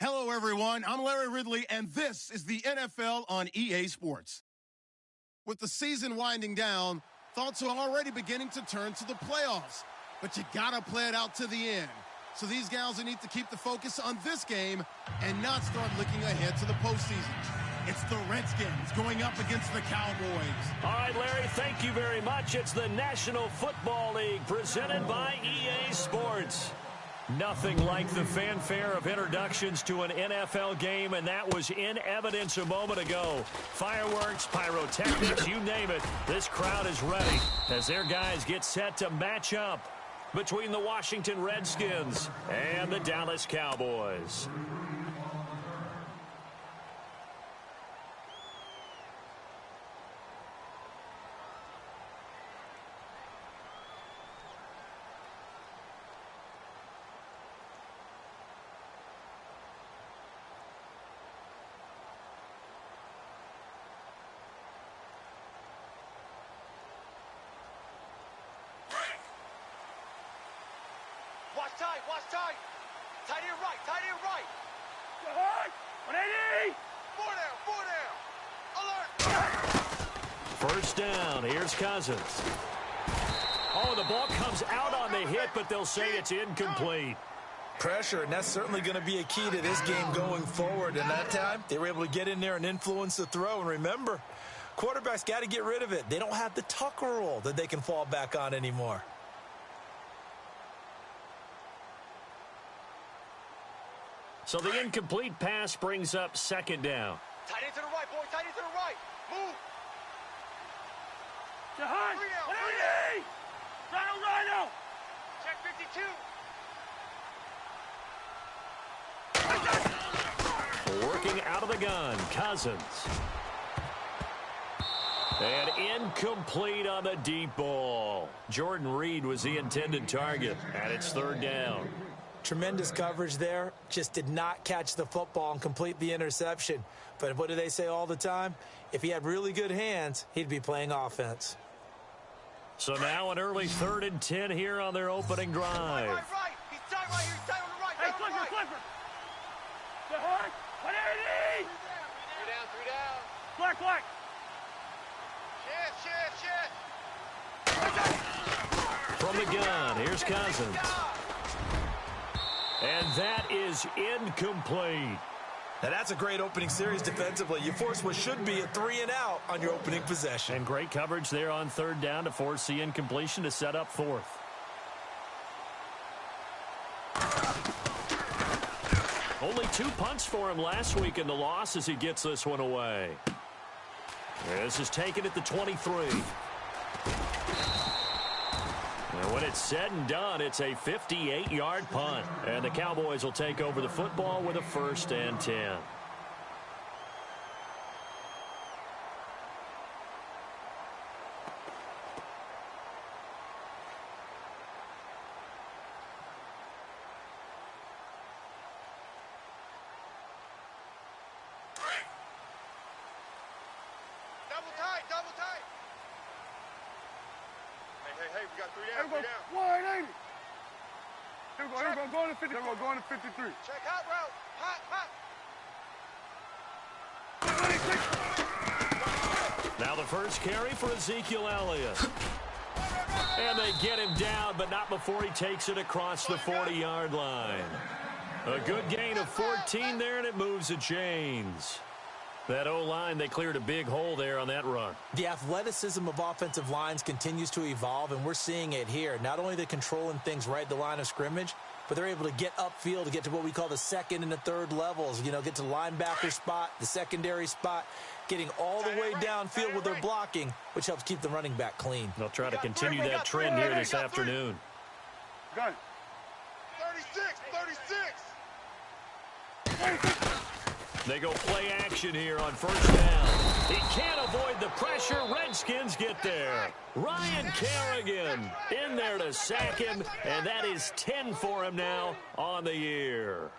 Hello, everyone. I'm Larry Ridley, and this is the NFL on EA Sports. With the season winding down, thoughts are already beginning to turn to the playoffs, but you gotta play it out to the end. So these guys need to keep the focus on this game and not start looking ahead to the postseason. It's the Redskins going up against the Cowboys. All right, Larry, thank you very much. It's the National Football League presented by EA Sports. Nothing like the fanfare of introductions to an NFL game, and that was in evidence a moment ago. Fireworks, pyrotechnics, you name it. This crowd is ready as their guys get set to match up between the Washington Redskins and the Dallas Cowboys. Watch tight. Tight end right. Go hard. 180. Four down. Alert. First down. Here's Cousins. Oh, the ball comes out on the hit, but they'll say it's incomplete. Pressure, and that's certainly going to be a key to this game going forward. And that time, they were able to get in there and influence the throw. And remember, quarterbacks got to get rid of it. They don't have the Tucker rule that they can fall back on anymore. So the incomplete pass brings up second down. Tight end to the right, boy. Tight end to the right. Move. Jahan. 180. Rhino. Check 52. Working out of the gun, Cousins. And incomplete on the deep ball. Jordan Reed was the intended target, and it's third down. Tremendous coverage there. Just did not catch the football and complete the interception. But what do they say all the time? If he had really good hands, he'd be playing offense. So now an early 3rd and 10 here on their opening drive. Right. He's tight right here. He's tight on the right. Hey, Clifford. Jahan. 180. Three down. Black. Shift. From the gun, here's Cousins. And that is incomplete. Now, that's a great opening series defensively. You force what should be a 3-and-out on your opening possession. And great coverage there on third down to force the incompletion to set up fourth. Only 2 punts for him last week in the loss as he gets this one away. This is taken at the 23. And when it's said and done, it's a 58-yard punt. And the Cowboys will take over the football with a 1st and 10. Double tight. Hey, we got 3 down. 180. Here we go. Going to 50. Here we go. Going to 53. Check hot route. Hot. Now the first carry for Ezekiel Elliott. And they get him down, but not before he takes it across the 40-yard line. A good gain of 14 there, and it moves the chains. That O-line, they cleared a big hole there on that run. The athleticism of offensive lines continues to evolve, and we're seeing it here. Not only are they controlling things right at the line of scrimmage, but they're able to get upfield to get to what we call the second and the third levels. You know, get to the linebacker spot, the secondary spot, getting all the way downfield with their blocking, which helps keep the running back clean. They'll try to continue that trend here this afternoon. Got it. 36. They go play action here on first down. He can't avoid the pressure. Redskins get there. Ryan Kerrigan in there to sack him, and that is 10 for him now on the year.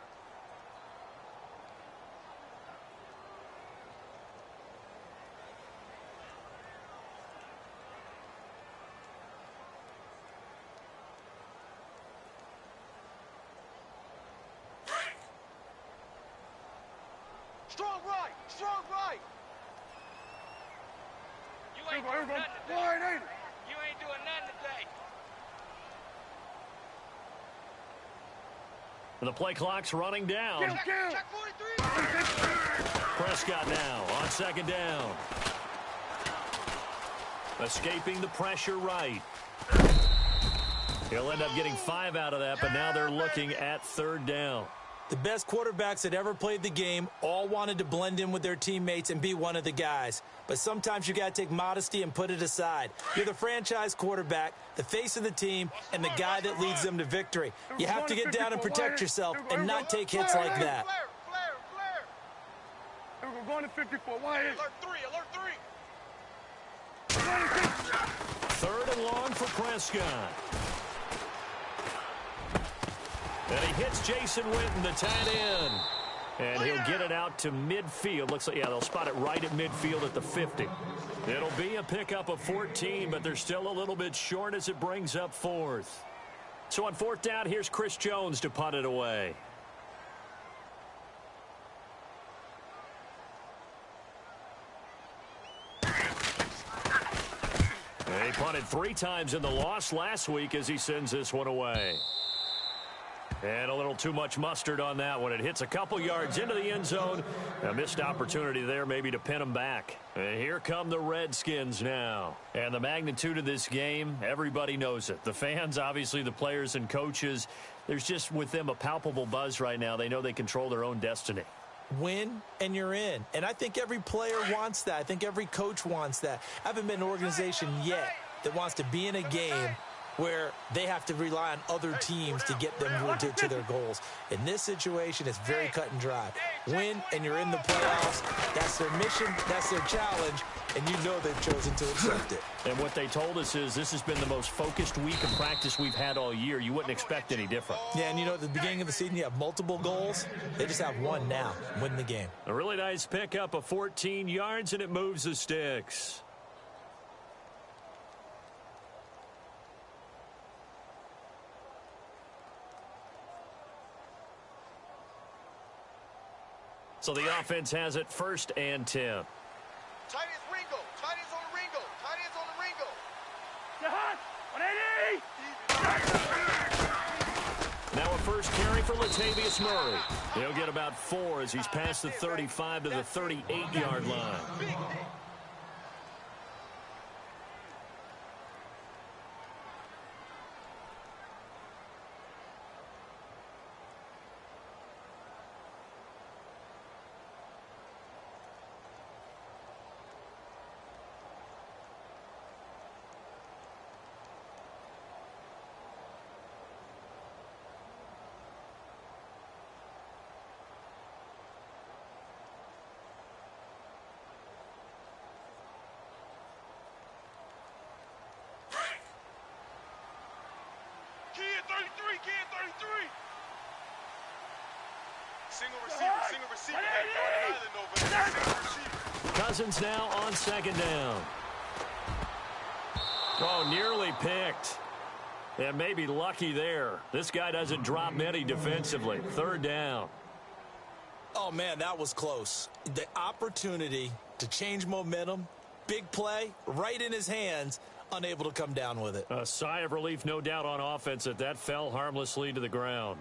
Strong right. Strong right. You ain't doing nothing today. You ain't doing nothing today. The play clock's running down. Check 43. Prescott now on second down. Escaping the pressure right. He'll end up getting 5 out of that, but now they're looking at third down. The best quarterbacks that ever played the game all wanted to blend in with their teammates and be one of the guys. But sometimes you got to take modesty and put it aside. You're the franchise quarterback, the face of the team, and the guy that leads them to victory. You have to get down and protect yourself and not take hits like that. We're going to 54. Why is Alert 3. Alert 3. Third and long for Prescott. And he hits Jason Witten, the tight end. And he'll get it out to midfield. Looks like, yeah, they'll spot it right at midfield at the 50. It'll be a pickup of 14, but they're still a little bit short as it brings up fourth. So on fourth down, here's Chris Jones to punt it away. And he punted 3 times in the loss last week as he sends this one away. And a little too much mustard on that one. It hits a couple yards into the end zone. A missed opportunity there maybe to pin them back. And here come the Redskins now. And the magnitude of this game, everybody knows it. The fans, obviously the players and coaches, there's just with them a palpable buzz right now. They know they control their own destiny. Win and you're in. And I think every player wants that. I think every coach wants that. I haven't been an organization yet that wants to be in a game where they have to rely on other teams to get them to their goals. In this situation, it's very cut and dry. Win, and you're in the playoffs. That's their mission. That's their challenge. And you know they've chosen to accept it. And what they told us is this has been the most focused week of practice we've had all year. You wouldn't expect any different. Yeah, and you know, at the beginning of the season, you have multiple goals. They just have one now. Win the game. A really nice pickup of 14 yards, and it moves the sticks. So the offense has it 1st and 10. Tight ends Ringo. Tight ends on the Ringo. Tight ends on the Ringo. Now a first carry for Latavius Murray. He'll get about 4 as he's past the 35 to the 38-yard line. Single receiver. Cousins now on second down. Oh, nearly picked. And maybe lucky there. This guy doesn't drop many defensively. 3rd down. Oh, man, that was close. The opportunity to change momentum, big play, right in his hands, unable to come down with it. A sigh of relief, no doubt, on offense that fell harmlessly to the ground.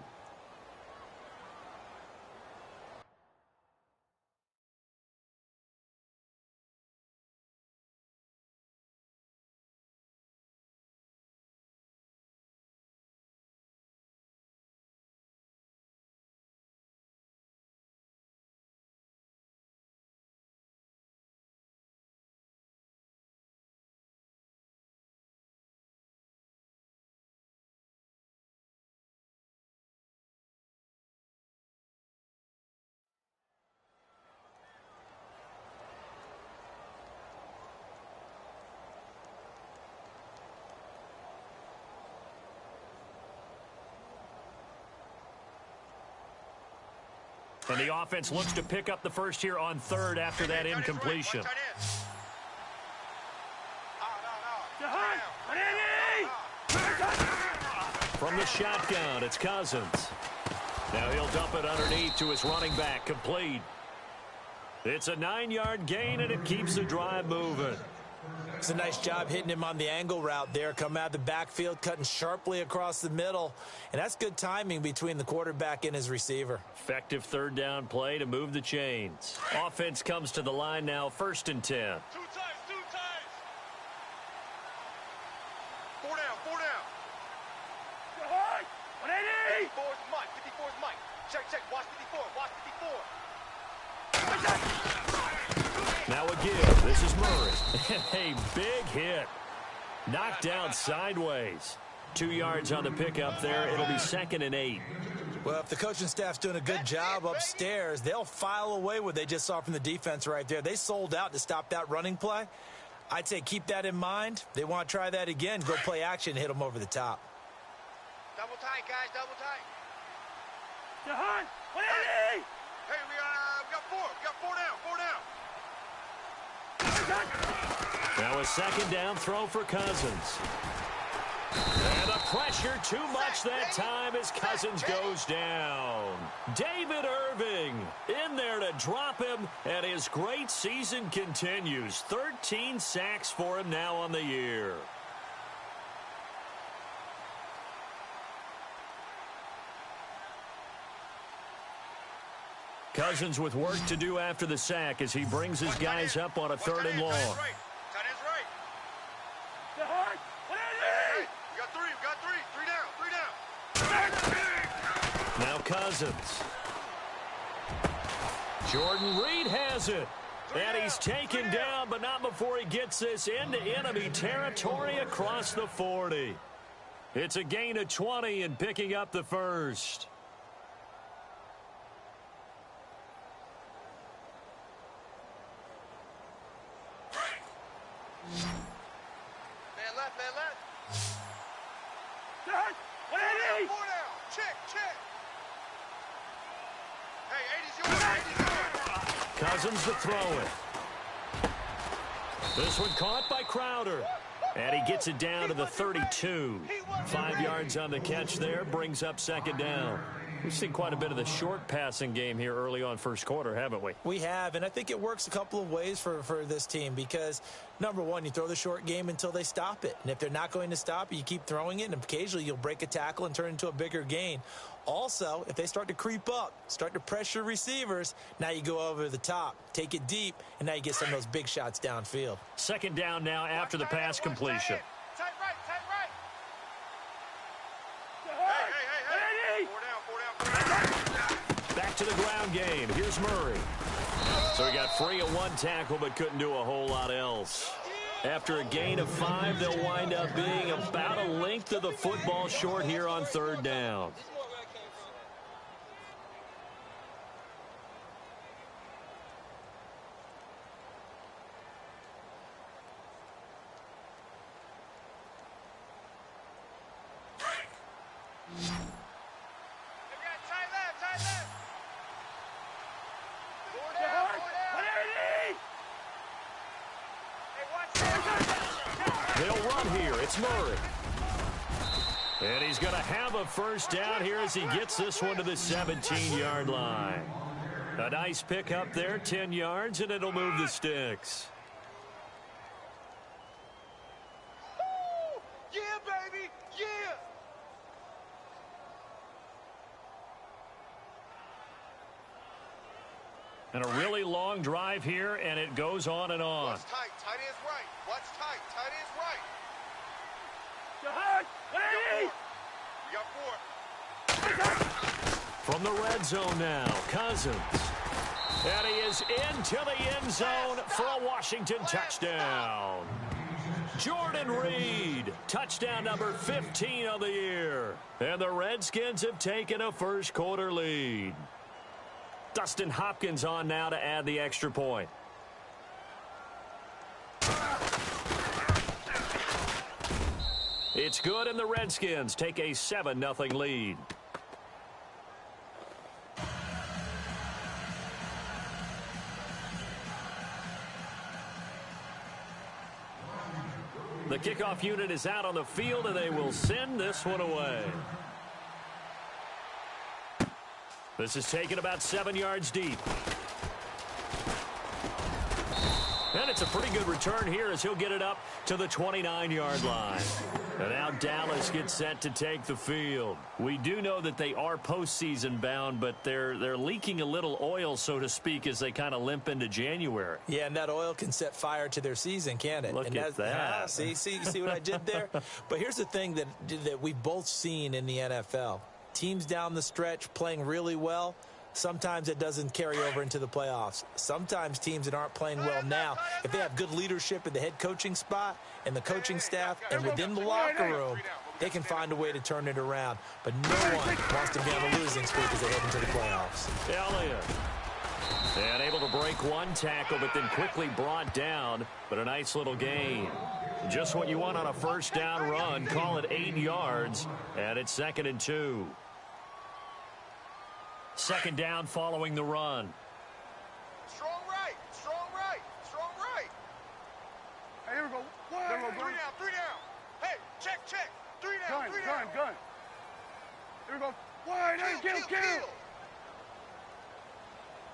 And the offense looks to pick up the first here on 3rd after that incompletion. From the shotgun, it's Cousins. Now he'll dump it underneath to his running back, complete. It's a 9-yard gain, and it keeps the drive moving. It's a nice job hitting him on the angle route there. Come out of the backfield, cutting sharply across the middle. And that's good timing between the quarterback and his receiver. Effective third down play to move the chains. Offense comes to the line now, 1st and 10. Two times. 4 down. 180! 54's Mike. Check. Watch 54. Now a give. This is Murray. A big hit. Knocked down sideways. 2 yards on the pickup there. It'll be 2nd and 8. Well, if the coaching staff's doing a good job upstairs, they'll file away what they just saw from the defense right there. They sold out to stop that running play. I'd say keep that in mind. They want to try that again. Go play action, hit them over the top. Double tight, guys. Double tight. Jahan, 180! Hey, we got 4. We got 4 down. Now a 2nd down throw for Cousins. And the pressure too much that time as Cousins goes down. David Irving in there to drop him, and his great season continues. 13 sacks for him now on the year. Cousins with work to do after the sack as he brings his guys up on a 3rd and long. Tight end's right. Jahan, 180! We got 3. 3 down. Now Cousins. Jordan Reed has it. And he's taken down, but not before he gets this into enemy territory across the 40. It's a gain of 20 and picking up the 1st. Man left. Jahan, 180! 4 down. Check. Hey, 80's yours. Cousins to throw it. This one caught by Crowder. And he gets it down to the 32. 5 yards on the catch there, brings up 2nd down. We've seen quite a bit of the short passing game here early on 1st quarter, haven't we? We have, and I think it works a couple of ways for this team because, number one, you throw the short game until they stop it. And if they're not going to stop it, you keep throwing it, and occasionally you'll break a tackle and turn it into a bigger gain. Also, if they start to creep up, start to pressure receivers, now you go over the top, take it deep, and now you get some of those big shots downfield. 2nd down now after the pass completion. Tight right. Jahan, Hey. 180! 4 down. Back to the ground game. Here's Murray. So he got free of 1 tackle but couldn't do a whole lot else. After a gain of 5, they'll wind up being about a length of the football short here on 3rd down. They'll run here. It's Murray. And he's going to have a 1st down here as he gets this one to the 17-yard line. A nice pick up there, 10 yards, and it'll move the sticks. Yeah, baby. Yeah. And a really long drive here, and it goes on and on. Watch tight. Tight end's right. Watch tight. Tight end's right. Jahan, 180! We got 4. From the red zone now, Cousins. And he is into the end zone for a Washington touchdown. Jordan Reed, touchdown number 15 of the year. And the Redskins have taken a 1st quarter lead. Dustin Hopkins on now to add the extra point. It's good, and the Redskins take a 7-0 lead. The kickoff unit is out on the field, and they will send this one away. This is taken about 7 yards deep. And it's a pretty good return here as he'll get it up to the 29-yard line. And now Dallas gets set to take the field. We do know that they are postseason bound, but they're leaking a little oil, so to speak, as they kind of limp into January. Yeah, and that oil can set fire to their season, can't it? Look and at that. See what I did there? But here's the thing that we've both seen in the NFL. Teams down the stretch playing really well. Sometimes it doesn't carry over into the playoffs. Sometimes teams that aren't playing well now, if they have good leadership in the head coaching spot and the coaching staff and within the locker room, they can find a way to turn it around. But no one wants to be on a losing streak as they head into the playoffs. Elliott. And able to break one tackle, but then quickly brought down. But a nice little gain. Just what you want on a first down run. Call it 8 yards. And it's 2nd and 2. Second down following the run. Strong right, strong right, strong right. Hey, here we go. There we go. 3 down. Hey, check. 3 down, Gun. Here we go. Wide, kill.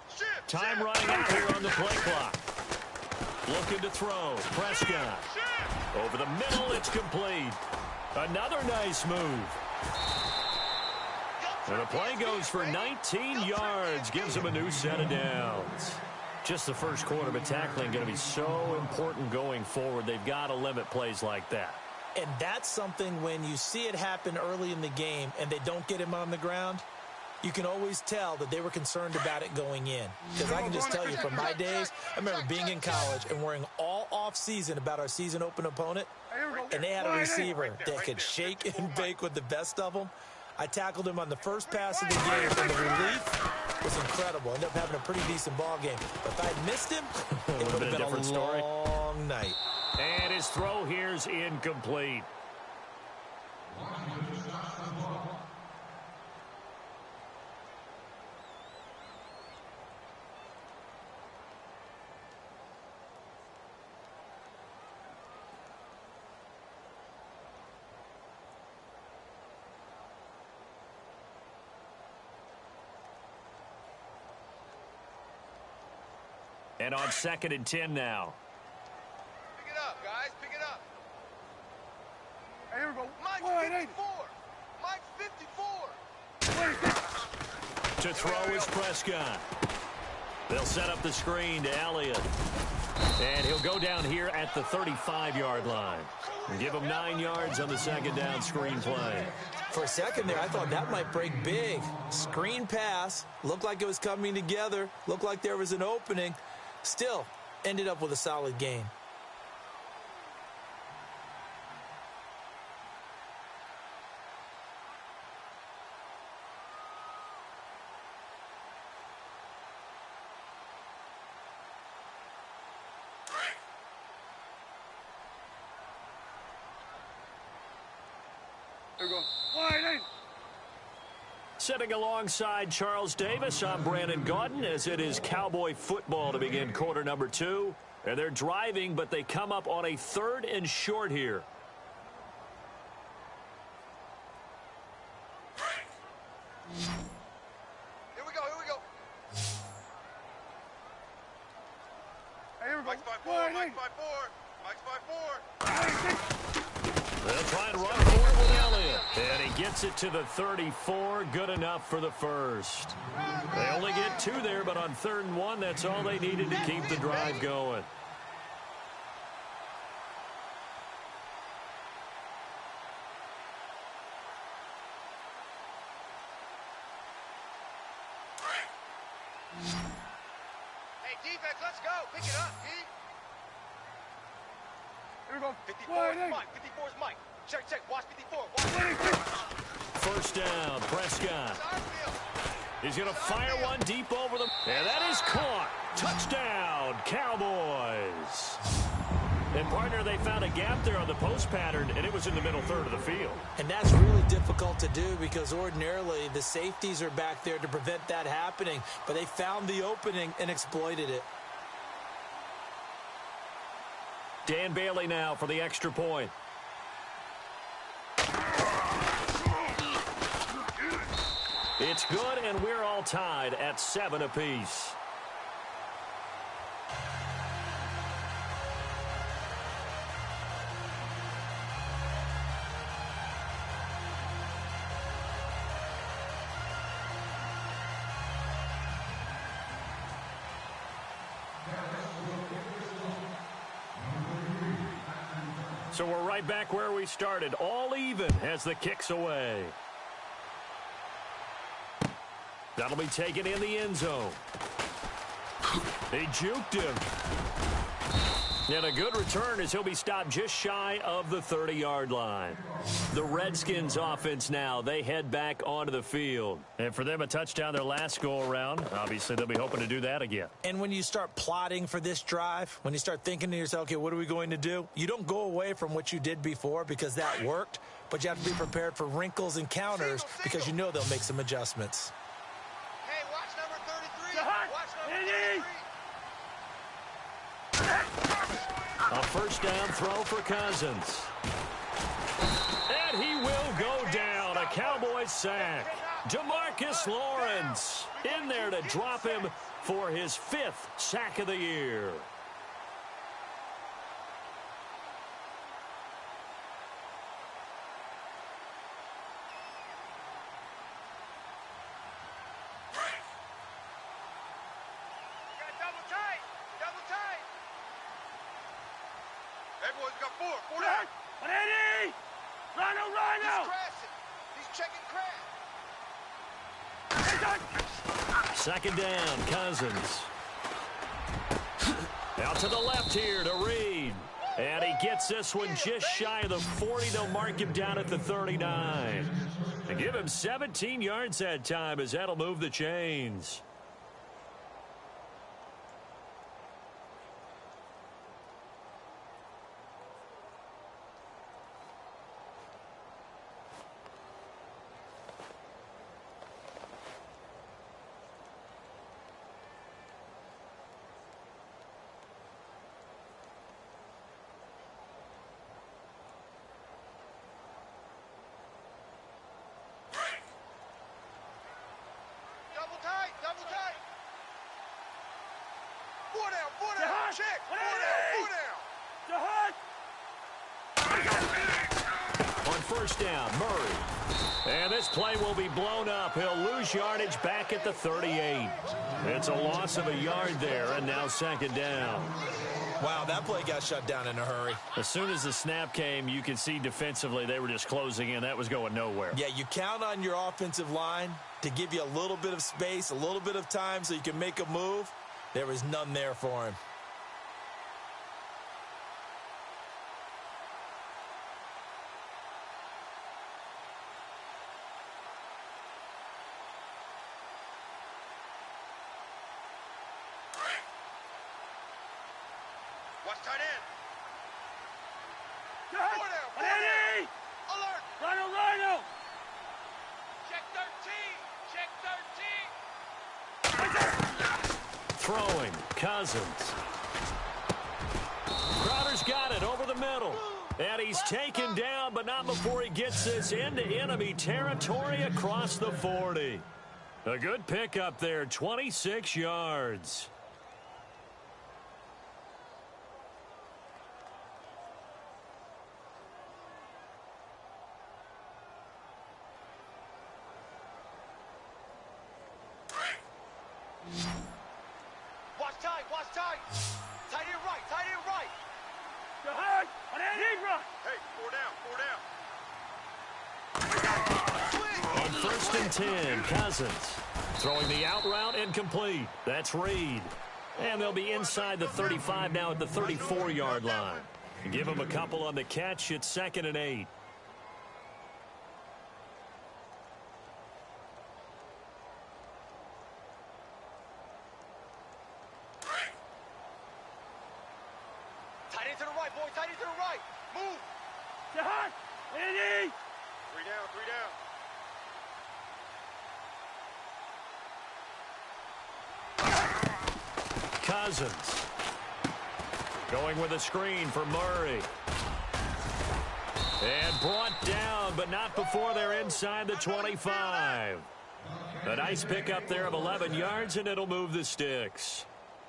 Shift, Time running out here on the play clock. Looking to throw. Prescott. Over the middle, it's complete. Another nice move. And the play goes for 19 yards, gives him a new set of downs. Just the first quarter, but tackling going to be so important going forward. They've got to limit plays like that. And that's something when you see it happen early in the game and they don't get him on the ground, you can always tell that they were concerned about it going in. Because I can just tell you from my days, I remember being in college and worrying all off-season about our season open opponent, and they had a receiver that could shake and bake with the best of them. I tackled him on the first pass of the game, and the relief was incredible. Ended up having a pretty decent ball game. But if I had missed him, it would have been a different story. Long night. And his throw here's incomplete. And on 2nd and 10 now. Pick it up, guys. Pick it up. Hey, here we go. Mike's 54. To throw is Prescott. They'll set up the screen to Elliott. And he'll go down here at the 35-yard line. And give him 9 yards on the second down screen play. For a second there, I thought that might break big. Screen pass. Looked like it was coming together. Looked like there was an opening. Still, ended up with a solid game. Here we go. Wide. Sitting alongside Charles Davis, I'm Brandon Gaudin, as it is Cowboy football to begin quarter number 2. And they're driving, but they come up on a 3rd and short here. Here we go. Hey, here we go. Mike's 5'4. Mike's 5'4. They'll try and run forward with Elliott. And he gets it to the 34. Good enough for the first. They only get 2 there, but on 3rd and 1, that's all they needed to keep the drive going. Hey, defense, let's go. Pick it up, D. Here we go. 54 is Mike. 54 is Mike. Check. Watch 54. First down, Prescott. He's going to fire one deep over them. And that is caught. Touchdown, Cowboys. And, partner, they found a gap there on the post pattern, and it was in the middle third of the field. And that's really difficult to do because ordinarily the safeties are back there to prevent that happening. But they found the opening and exploited it. Dan Bailey now for the extra point. It's good, and we're all tied at 7 apiece. So we're right back where we started. All even as the kick's away. That'll be taken in the end zone. He juked him. And a good return as he'll be stopped just shy of the 30-yard line. The Redskins offense now, they head back onto the field. And for them, a touchdown their last go-around. Obviously, they'll be hoping to do that again. And when you start plotting for this drive, when you start thinking to yourself, okay, what are we going to do? You don't go away from what you did before because that worked, but you have to be prepared for wrinkles and counters because you know they'll make some adjustments. Hey, watch number 33. Watch number 33. A first down throw for Cousins. And he will go down. A Cowboys sack. DeMarcus Lawrence in there to drop him for his 5th sack of the year. Everyone's got four down. 180! Rhino! He's crashing. He's checking crash. Second down, Cousins. Out to the left here to Reed. And he gets this one just shy of the 40. They'll mark him down at the 39. They give him 17 yards that time as that'll move the chains. Double tight. Four down. Check. Four down. On first down, Murray. And this play will be blown up. He'll lose yardage back at the 38. It's a loss of a yard there, and now second down. Wow, that play got shut down in a hurry. As soon as the snap came, you could see defensively they were just closing in. That was going nowhere. Yeah, you count on your offensive line to give you a little bit of space, a little bit of time so you can make a move. There was none there for him. Watch tight end. Four down. Alert. Rhino! Check 13. Throwing, Cousins. Crowder's got it over the middle. And he's taken down, but not before he gets this into enemy territory across the 40. A good pickup there, 26 yards. Watch tight. Tight end right. Jihad! 180! Hey, 4 down. On first and 10, Cousins. Throwing the out route incomplete. That's Reed. And they'll be inside the 35 now at the 34-yard line. Give him a couple on the catch. It's 2nd and 8. Tight end to the right, boy. Tight end to the right. Move. Jihad! 180! 3 down. Cousins. Going with a screen for Murray. And brought down, but not before they're inside the 25. A nice pickup there of 11 yards, and it'll move the sticks.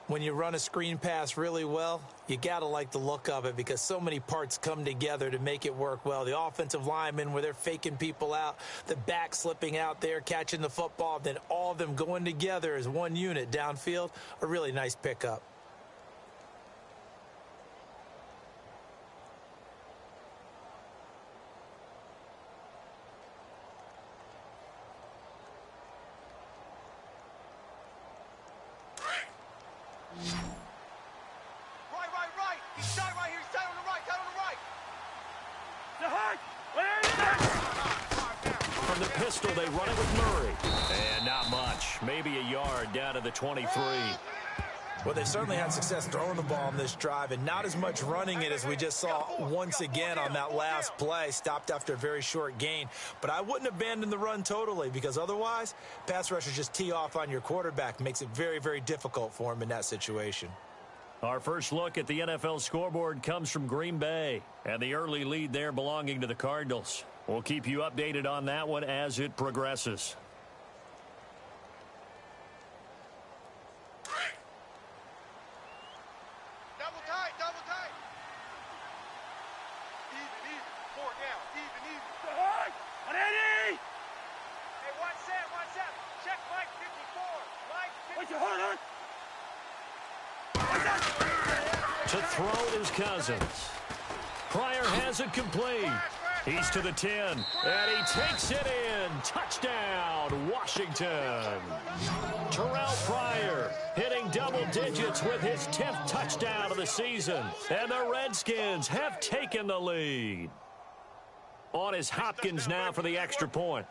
When you run a screen pass really well, you got to like the look of it because so many parts come together to make it work well. The offensive linemen, where they're faking people out, the back slipping out there, catching the football, then all of them going together as one unit downfield, a really nice pickup. pistol. They run it with Murray. And not much. Maybe a yard down to the 23. Well, they've certainly had success throwing the ball on this drive and not as much running it as we just saw once again on that last play. Stopped after a very short gain. But I wouldn't abandon the run totally because otherwise, pass rushers just tee off on your quarterback. Makes it very, very difficult for him in that situation. Our first look at the NFL scoreboard comes from Green Bay, and the early lead there belonging to the Cardinals. We'll keep you updated on that one as it progresses. Double tight, double tight. Even. 4 down, even. Ready? Hey, one set. Check Mike 54. Mike 54. What's your heart, huh? To throw is Cousins. Pryor has it complete. He's to the 10, and he takes it in. Touchdown, Washington. Terrell Pryor hitting double digits with his 10th touchdown of the season. And the Redskins have taken the lead. On is Hopkins now for the extra point.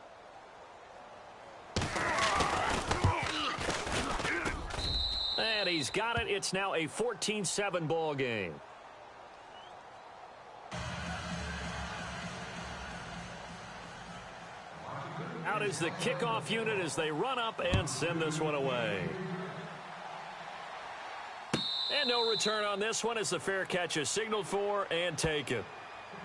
And he's got it. It's now a 14-7 ball game. Out is the kickoff unit as they run up and send this one away. And no return on this one as the fair catch is signaled for and taken.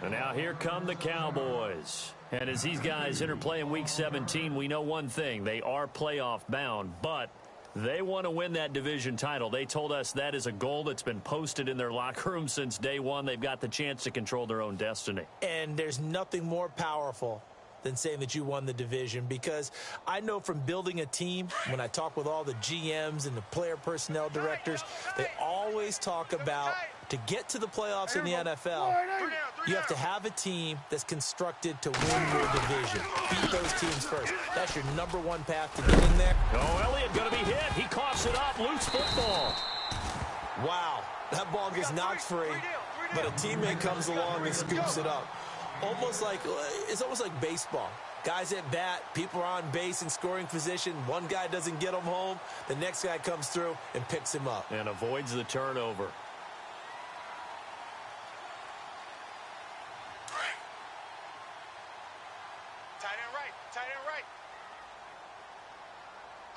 And now here come the Cowboys. And as these guys interplay in Week 17, we know one thing. They are playoff bound, but they want to win that division title. They told us that is a goal that's been posted in their locker room since day one. They've got the chance to control their own destiny. And there's nothing more powerful than saying that you won the division, because I know from building a team, when I talk with all the GMs and the player personnel directors, they always talk about to get to the playoffs in the NFL, you have to have a team that's constructed to win your division. Beat those teams first. That's your #1 path to getting there. Oh, Elliott going to be hit. He coughs it up. Loose football. Wow, that ball gets knocked free, but a teammate comes along and scoops it up. It's almost like baseball. Guys at bat, people are on base in scoring position. One guy doesn't get him home. The next guy comes through and picks him up. And avoids the turnover. Tight end right.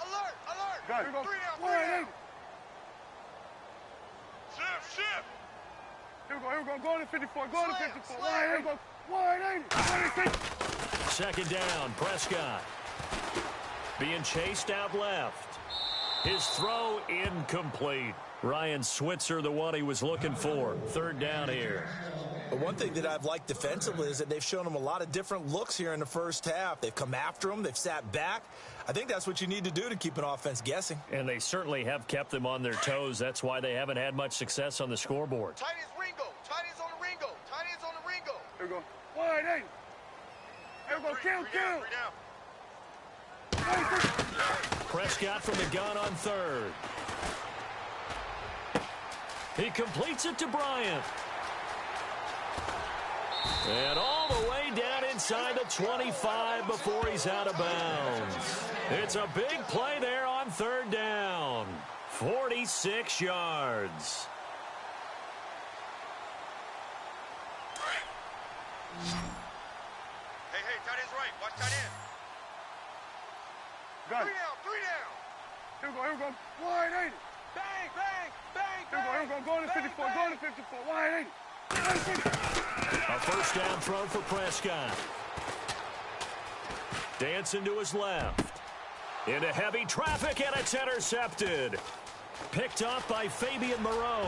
Alert. Got it. 3 down. Shift. Here we go. Go to 54. Go to 54. Slam. Here we go. 180. Second down, Prescott. Being chased out left. His throw incomplete. Ryan Switzer, the one he was looking for. Third down here. But one thing that I've liked defensively is that they've shown him a lot of different looks here in the first half. They've come after him. They've sat back. I think that's what you need to do to keep an offense guessing. And they certainly have kept them on their toes. That's why they haven't had much success on the scoreboard. Tight ends Ringo. Tight ends on the Ringo. Tight ends on the Ringo. Here we go. 180. Here we go. Kill. 3 down. Prescott from the gun on third. He completes it to Bryant. And all the way down inside the 25 before he's out of bounds. It's a big play there on third down. 46 yards. Hey, tight end's right. Watch tight end. Got 3 it. down. Here we go. 180. Bang. Here we go. Go to 54. Go to 54. 180. A first down throw for Prescott. Dancing to his left. Into heavy traffic, and it's intercepted. Picked up by Fabian Moreau.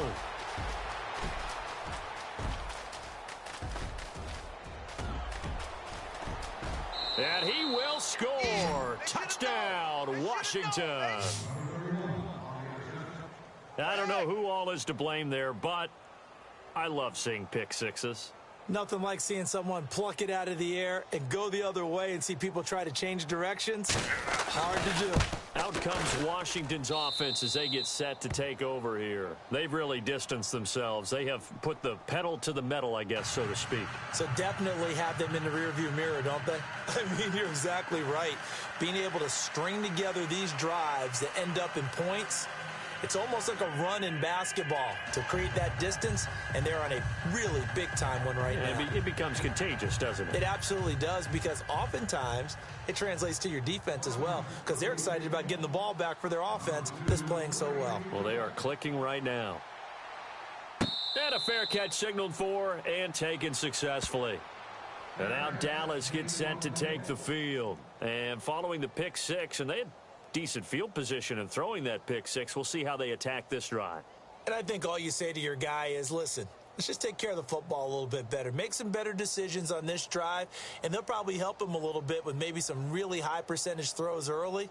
And he will score. Touchdown, Washington. I don't know who all is to blame there, but I love seeing pick sixes. Nothing like seeing someone pluck it out of the air and go the other way and see people try to change directions. Hard to do. Out comes Washington's offense as they get set to take over here. They've really distanced themselves. They have put the pedal to the metal, I guess, so to speak. So definitely have them in the rearview mirror, don't they? I mean, you're exactly right. Being able to string together these drives that end up in points, it's almost like a run in basketball to create that distance, and they're on a really big-time one right now. It becomes contagious, doesn't it? It absolutely does, because oftentimes it translates to your defense as well, because they're excited about getting the ball back for their offense that's playing so well. Well, they are clicking right now. And a fair catch signaled for and taken successfully. And now Dallas gets set to take the field. And following the pick six, and they had decent field position in throwing that pick six. We'll see how they attack this drive. And I think all you say to your guy is, listen, let's just take care of the football a little bit better. Make some better decisions on this drive, and they'll probably help him a little bit with maybe some really high percentage throws early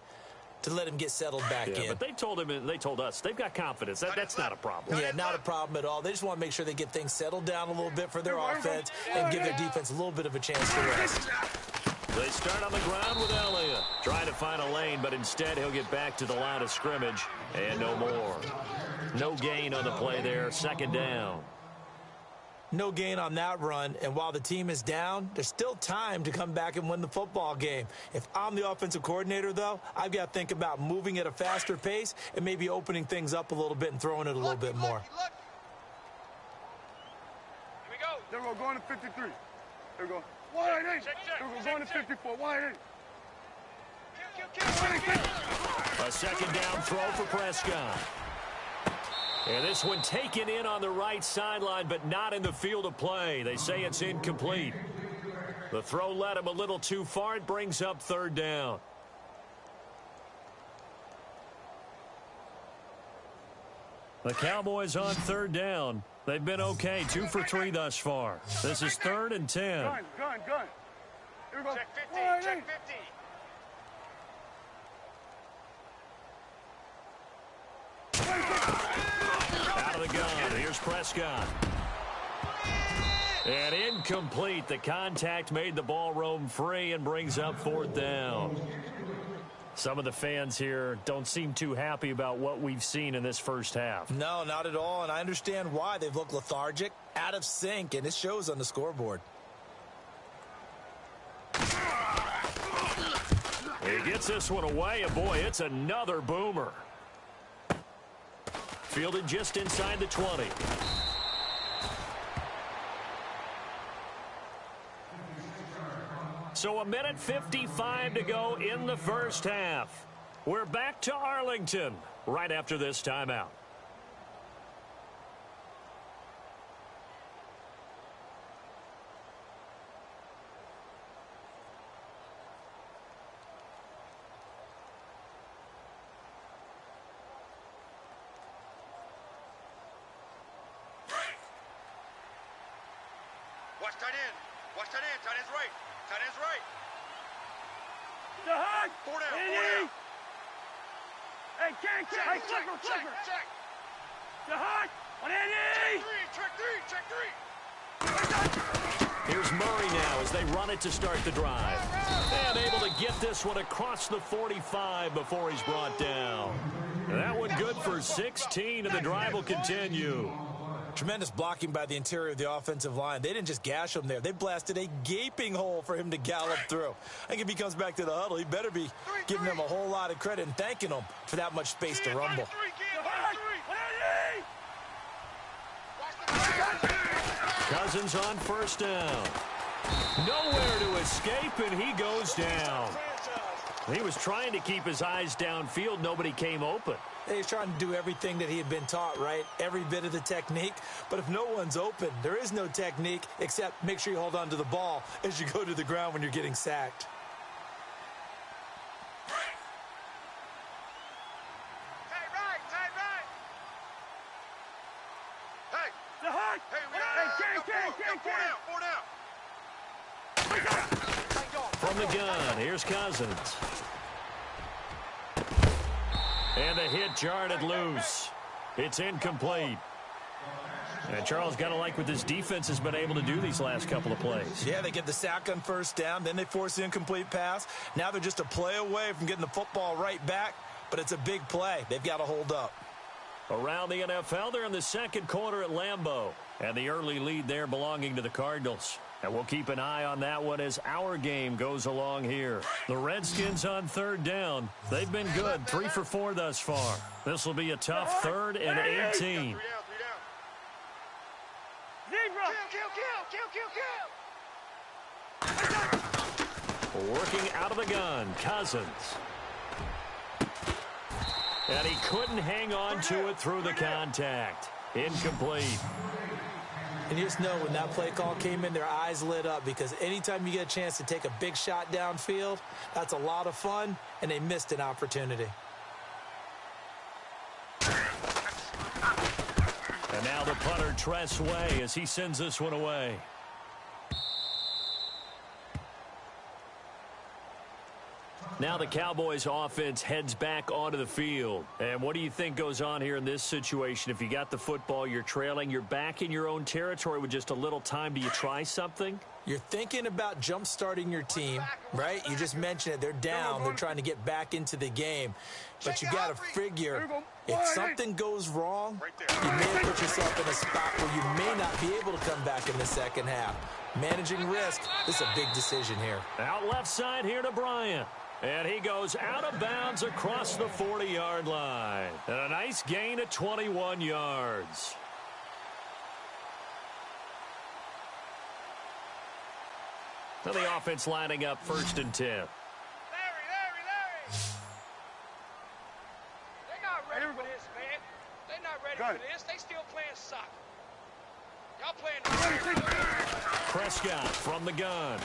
to let him get settled back in. But they told him and they told us they've got confidence. That's not a problem. Yeah, not a problem at all. They just want to make sure they get things settled down a little bit for their offense and give their defense a little bit of a chance to rest. They start on the ground with Elliott. Trying to find a lane, but instead he'll get back to the line of scrimmage. And no more. No gain on the play there. Second down. No gain on that run, and while the team is down, there's still time to come back and win the football game. If I'm the offensive coordinator, though, I've got to think about moving at a faster pace and maybe opening things up a little bit and throwing it a little bit more. Here we go. There we go, going to 53. There we go. Wide eight. There we go, going to 54. Wide eight. A second down throw for Prescott. And this one taken in on the right sideline, but not in the field of play. They say it's incomplete. The throw led him a little too far. It brings up third down. The Cowboys on third down. They've been okay, 2 for 3 thus far. This is 3rd and 10. Gun. Here we go. Check 50, Wide check eight. 50. Out of the gun. Here's Prescott. And incomplete. The contact made the ball roam free and brings up 4th down. Some of the fans here don't seem too happy about what we've seen in this first half. No, not at all, and I understand why. They've looked lethargic, out of sync, and it shows on the scoreboard. He gets this one away, and boy, it's another boomer. Fielded just inside the 20. So 1:55 to go in the first half. We're back to Arlington right after this timeout. Watch tight end. Watch tight end. Tight end's right. Tight end's right. The hug. 4 down. 4 Eddie. down. Hey, check. Check. The hug. On Eddie. Check 3. Here's Murray now as they run it to start the drive. And able to get this one across the 45 before he's brought down. And that one good for 16, and the drive will continue. Tremendous blocking by the interior of the offensive line. They didn't just gash him there. They blasted a gaping hole for him to gallop through. I think if he comes back to the huddle, he better be giving them a whole lot of credit and thanking them for that much space to rumble. Cousins on first down. Nowhere to escape, and he goes down. He was trying to keep his eyes downfield. Nobody came open. He's trying to do everything that he had been taught, right? Every bit of the technique. But if no one's open, there is no technique except make sure you hold on to the ball as you go to the ground when you're getting sacked. From the gun, here's Cousins. And the hit jarred it loose. It's incomplete. And Charles, got to like what this defense has been able to do these last couple of plays. Yeah, they get the sack on first down, then they force the incomplete pass. Now they're just a play away from getting the football right back, but it's a big play. They've got to hold up. Around the NFL, they're in the second quarter at Lambeau. And the early lead there belonging to the Cardinals. And we'll keep an eye on that one as our game goes along here. The Redskins on third down. They've been good, 3 for 4 thus far. This will be a tough 3rd and 18. Working out of the gun, Cousins. And he couldn't hang on to it through the contact. Incomplete. And you just know when that play call came in, their eyes lit up, because anytime you get a chance to take a big shot downfield, that's a lot of fun, and they missed an opportunity. And now the punter, Tress Way, as he sends this one away. Now the Cowboys offense heads back onto the field. And what do you think goes on here in this situation? If you got the football, you're trailing, you're back in your own territory with just a little time. Do you try something? You're thinking about jump-starting your team, right? You just mentioned it. They're down. They're trying to get back into the game. But you got to figure, if something goes wrong, you may put yourself in a spot where you may not be able to come back in the second half. Managing risk, this is a big decision here. Out left side here to Bryant. And he goes out of bounds across the 40-yard line. And a nice gain of 21 yards. So the offense lining up 1st and 10. Larry. They're not ready for this, man. They're not ready for this. They still playing soccer. Y'all playing Prescott from the gun.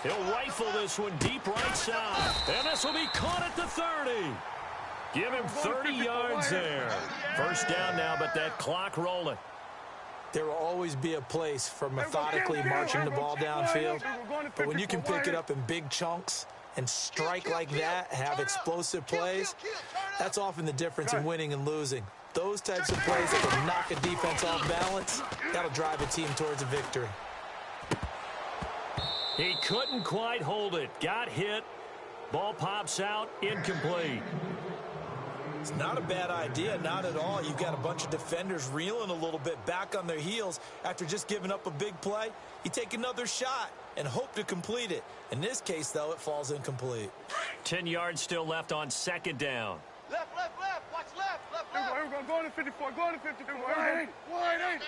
He'll rifle this one deep right side. And this will be caught at the 30. Give him 30 yards there. First down now, but that clock rolling. There will always be a place for methodically marching the ball downfield. But when you can pick it up in big chunks and strike like that, have explosive plays, that's often the difference in winning and losing. Those types of plays that can knock a defense off balance, that'll drive a team towards a victory. He couldn't quite hold it. Got hit. Ball pops out. Incomplete. It's not a bad idea, not at all. You've got a bunch of defenders reeling a little bit back on their heels after just giving up a big play. You take another shot and hope to complete it. In this case, though, it falls incomplete. 10 yards still left on 2nd down. Left. Watch left. Here we go. Go on to 54. Go on to 54. Wide eight. Man out.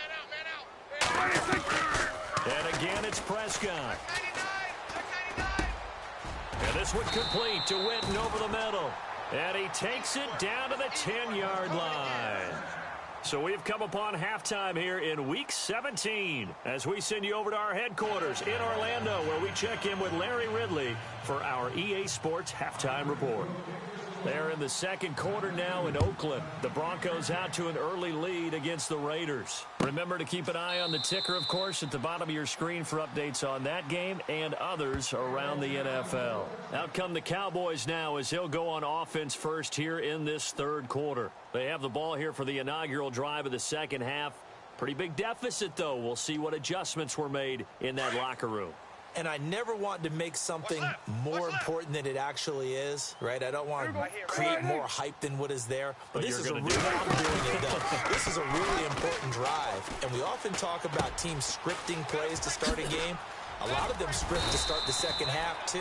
And again, it's Prescott. Check 99. And this one complete to Witten over the middle. And he takes it down to the 10-yard line. So we've come upon halftime here in Week 17 as we send you over to our headquarters in Orlando, where we check in with Larry Ridley for our EA Sports Halftime Report. They're in the second quarter now in Oakland. The Broncos out to an early lead against the Raiders. Remember to keep an eye on the ticker, of course, at the bottom of your screen for updates on that game and others around the NFL. Out come the Cowboys now as he'll go on offense first here in this third quarter. They have the ball here for the inaugural drive of the second half. Pretty big deficit, though. We'll see what adjustments were made in that locker room. And I never want to make something more important than it actually is, right? I don't want to create more hype than what is there. But this is a really, this is a really important drive. And we often talk about teams scripting plays to start a game. A lot of them script to start the second half, too.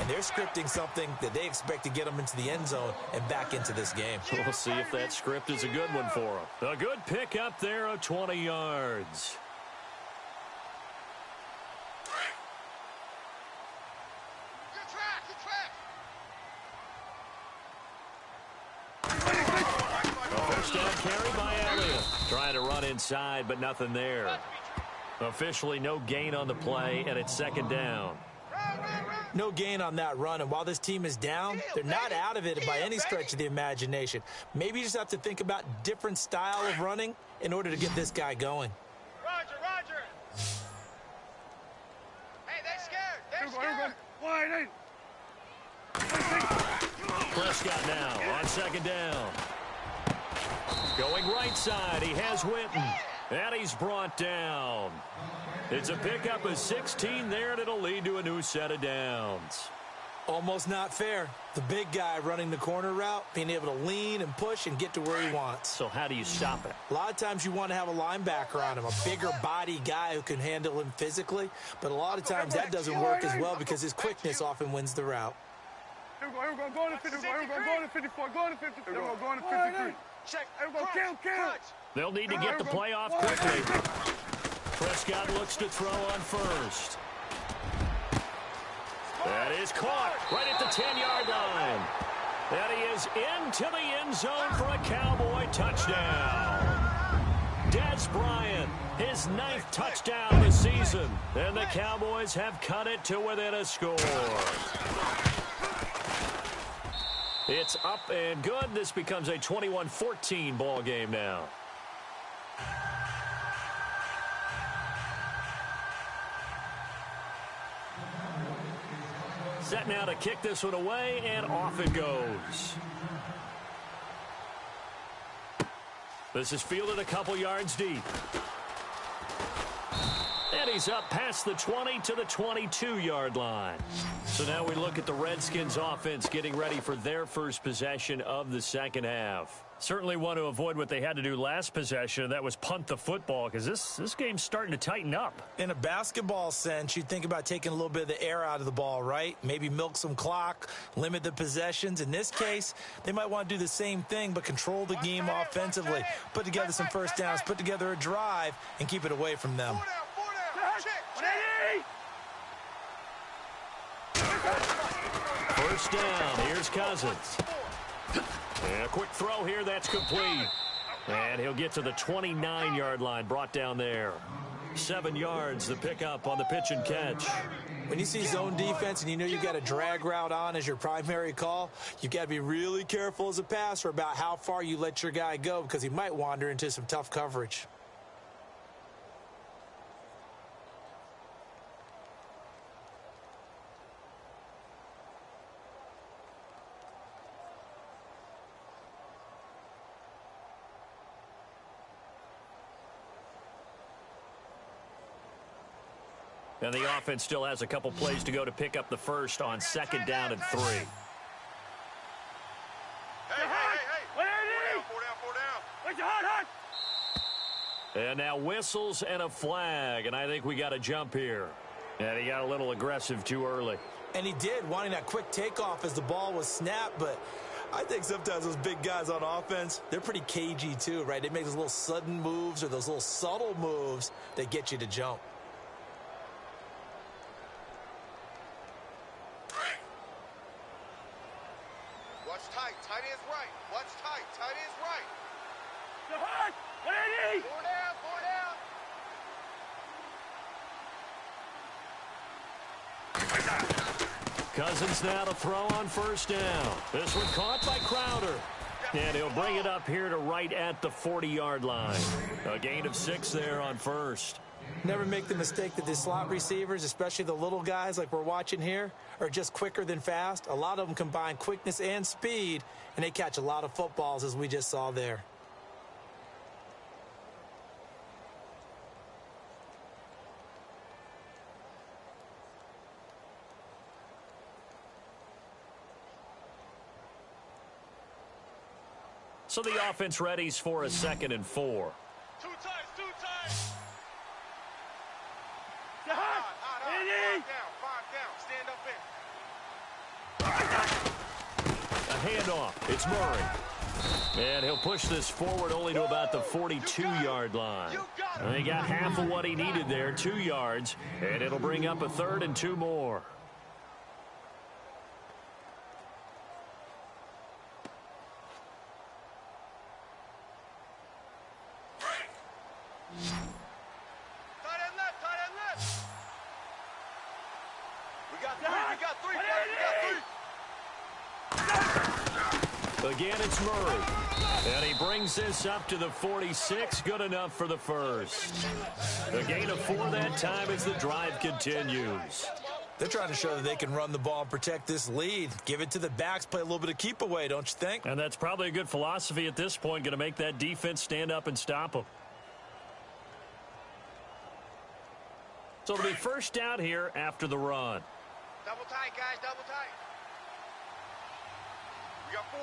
And they're scripting something that they expect to get them into the end zone and back into this game. We'll see if that script is a good one for them. A good pick up there of 20 yards. Down carry by Elliott. Trying to run inside, but nothing there. Officially no gain on the play, and it's second down. No gain on that run, and while this team is down, they're not out of it by any stretch of the imagination. Maybe you just have to think about different style of running in order to get this guy going. Roger. Hey, they're scared. Wide eight. Prescott now on second down. Going right side, he has Witten. And he's brought down. It's a pickup of 16 there, and it'll lead to a new set of downs. Almost not fair. The big guy running the corner route, being able to lean and push and get to where he wants. So how do you stop it? A lot of times you want to have a linebacker on him, a bigger body guy who can handle him physically, but a lot of times that doesn't work as well because his quickness often wins the route. Here we go, go on to 54, here we go, go on to 54, go on to 53, here we go, go on to 53. Check. Here we go, count. They'll need to get the play off quickly. Prescott looks to throw on first. That is caught right at the 10-yard line. And he is into the end zone for a Cowboy touchdown. Des Bryant, his 9th touchdown of the season. And the Cowboys have cut it to within a score. It's up and good. This becomes a 21-14 ball game now. Set now to kick this one away, and off it goes. This is fielded a couple yards deep. And he's up past the 20 to the 22-yard line. So now we look at the Redskins offense getting ready for their first possession of the second half. Certainly want to avoid what they had to do last possession, and that was punt the football, because this game's starting to tighten up. In a basketball sense, you think about taking a little bit of the air out of the ball, right? Maybe milk some clock, limit the possessions. In this case, they might want to do the same thing, but control the game offensively, put together some first downs, put together a drive, and keep it away from them. First down, here's Cousins. And a quick throw here, that's complete. And he'll get to the 29-yard line, brought down there. 7 yards, the pickup on the pitch and catch. When you see zone defense and you know you've got a drag route on as your primary call, you've got to be really careful as a passer about how far you let your guy go because he might wander into some tough coverage. And the offense still has a couple plays to go to pick up the first on 2nd down and 3. Hey. Four down. And now whistles and a flag, and I think we got a jump here. And he got a little aggressive too early. And he did, wanting that quick takeoff as the ball was snapped, but I think sometimes those big guys on offense, they're pretty cagey too, right? They make those little sudden moves or those little subtle moves that get you to jump. Watch tight. Tight is right. Watch tight. Tight is right. Four down. Cousins now to throw on first down. This one caught by Crowder. And he'll bring it up here to right at the 40-yard line. A gain of 6 there on first. Never make the mistake that the slot receivers, especially the little guys like we're watching here, are just quicker than fast. A lot of them combine quickness and speed, and they catch a lot of footballs, as we just saw there. So the offense readies for a 2nd and 4. Two tights. A handoff. It's Murray. And he'll push this forward only to about the 42-yard line. And he got half of what he needed there, 2 yards. And it'll bring up a 3rd and 2 more. Again, it's Murray. And he brings this up to the 46. Good enough for the first. A gain of 4 that time as the drive continues. They're trying to show that they can run the ball and protect this lead. Give it to the backs, play a little bit of keep away, don't you think? And that's probably a good philosophy at this point, going to make that defense stand up and stop them. So it'll be first down here after the run. Double tight, guys. Double tight. We got 4.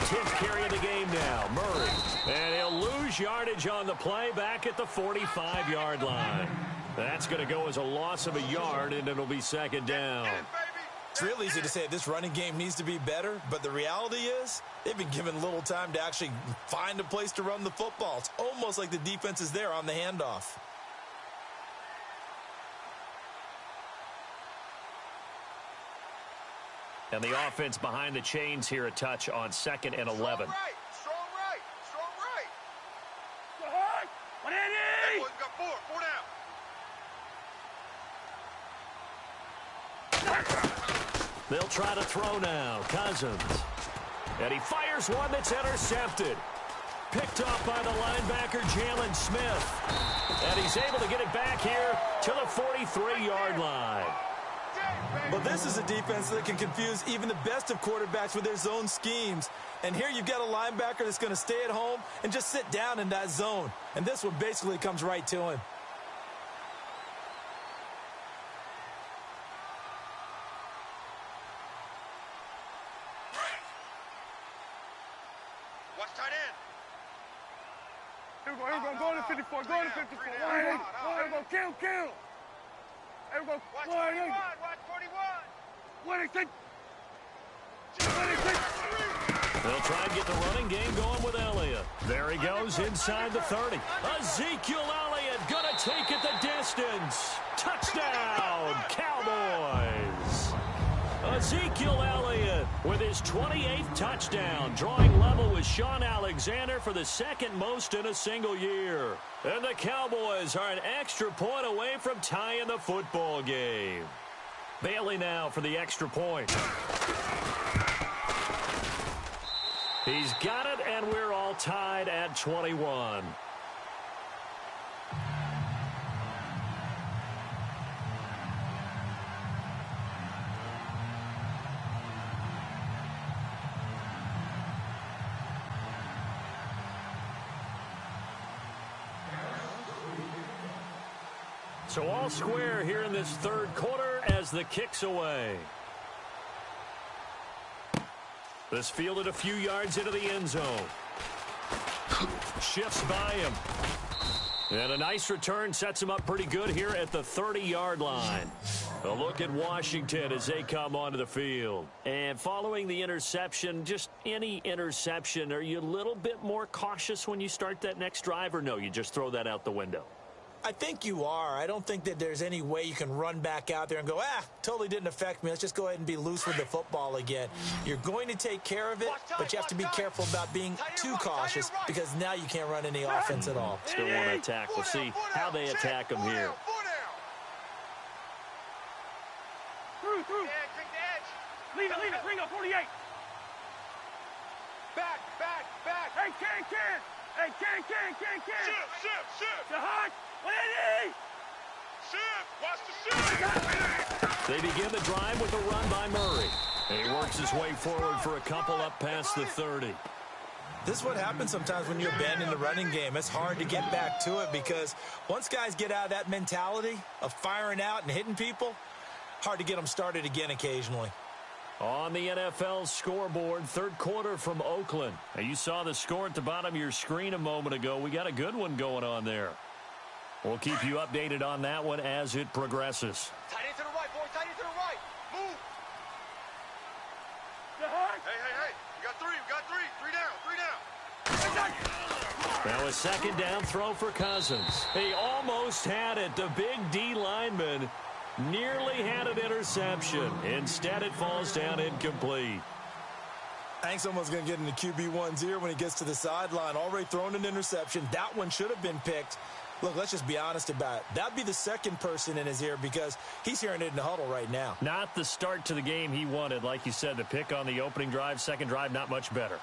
10th carry of the game now, Murray. And he'll lose yardage on the play back at the 45-yard line. That's going to go as a loss of a yard, and it'll be second down. It's real easy to say this running game needs to be better, but the reality is they've been given little time to actually find a place to run the football. It's almost like the defense is there on the handoff. And the offense behind the chains here a touch on 2nd and 11. Strong right. Strong right. Strong right. Hey, boys, we got 4. 4 down. They'll try to throw now. Cousins. And he fires one that's intercepted. Picked off by the linebacker, Jalen Smith. And he's able to get it back here to the 43-yard line. But this is a defense that can confuse even the best of quarterbacks with their zone schemes. And here you've got a linebacker that's going to stay at home and just sit down in that zone. And this one basically comes right to him. Watch tight end. Here we go. Go to 54. Go to 54. Here we go. Kill. Here we go. Watch 41. Watch 41. 26. They'll try and get the running game going with Elliott. There he goes inside the 30. Ezekiel Elliott going to take it the distance. Touchdown, Cowboys. Ezekiel Elliott with his 28th touchdown, drawing level with Sean Alexander for the 2nd most in a single year. And the Cowboys are an extra point away from tying the football game. Bailey now for the extra point. He's got it, and we're all tied at 21. So all square here in this 3rd quarter as the kick's away. This fielded a few yards into the end zone. Shifts by him. And a nice return sets him up pretty good here at the 30-yard line. A look at Washington as they come onto the field. And following the interception, just any interception, are you a little bit more cautious when you start that next drive, or no, you just throw that out the window? I think you are. I don't think that there's any way you can run back out there and go, totally didn't affect me. Let's just go ahead and be loose with the football again. You're going to take care of it, but you have to be careful about being too cautious because now you can't run any offense at all. Still want to attack. We'll see how they attack them here. Through. Leave it. Bring up 48. Back. Hey, can. Hey, can. Shift. To hot. 180. Shift. Watch the shift. They begin the drive with a run by Murray. And he works his way forward for a couple up past the 30. This is what happens sometimes when you abandon the running game. It's hard to get back to it because once guys get out of that mentality of firing out and hitting people, hard to get them started again occasionally. On the NFL scoreboard, 3rd quarter from Oakland. Now, you saw the score at the bottom of your screen a moment ago. We got a good one going on there. We'll keep you updated on that one as it progresses. Tight end to the right, boys. Tight end to the right. Move. Hey. We got 3. 3 down. Now a 2nd down throw for Cousins. He almost had it. The big D lineman nearly had an interception. Instead, it falls down incomplete. I think someone's going to get into QB1's ear when he gets to the sideline. Already thrown an interception. That one should have been picked. Look, let's just be honest about it. That'd be the 2nd person in his ear because he's hearing it in the huddle right now. Not the start to the game he wanted. Like you said, the pick on the opening drive, 2nd drive, not much better.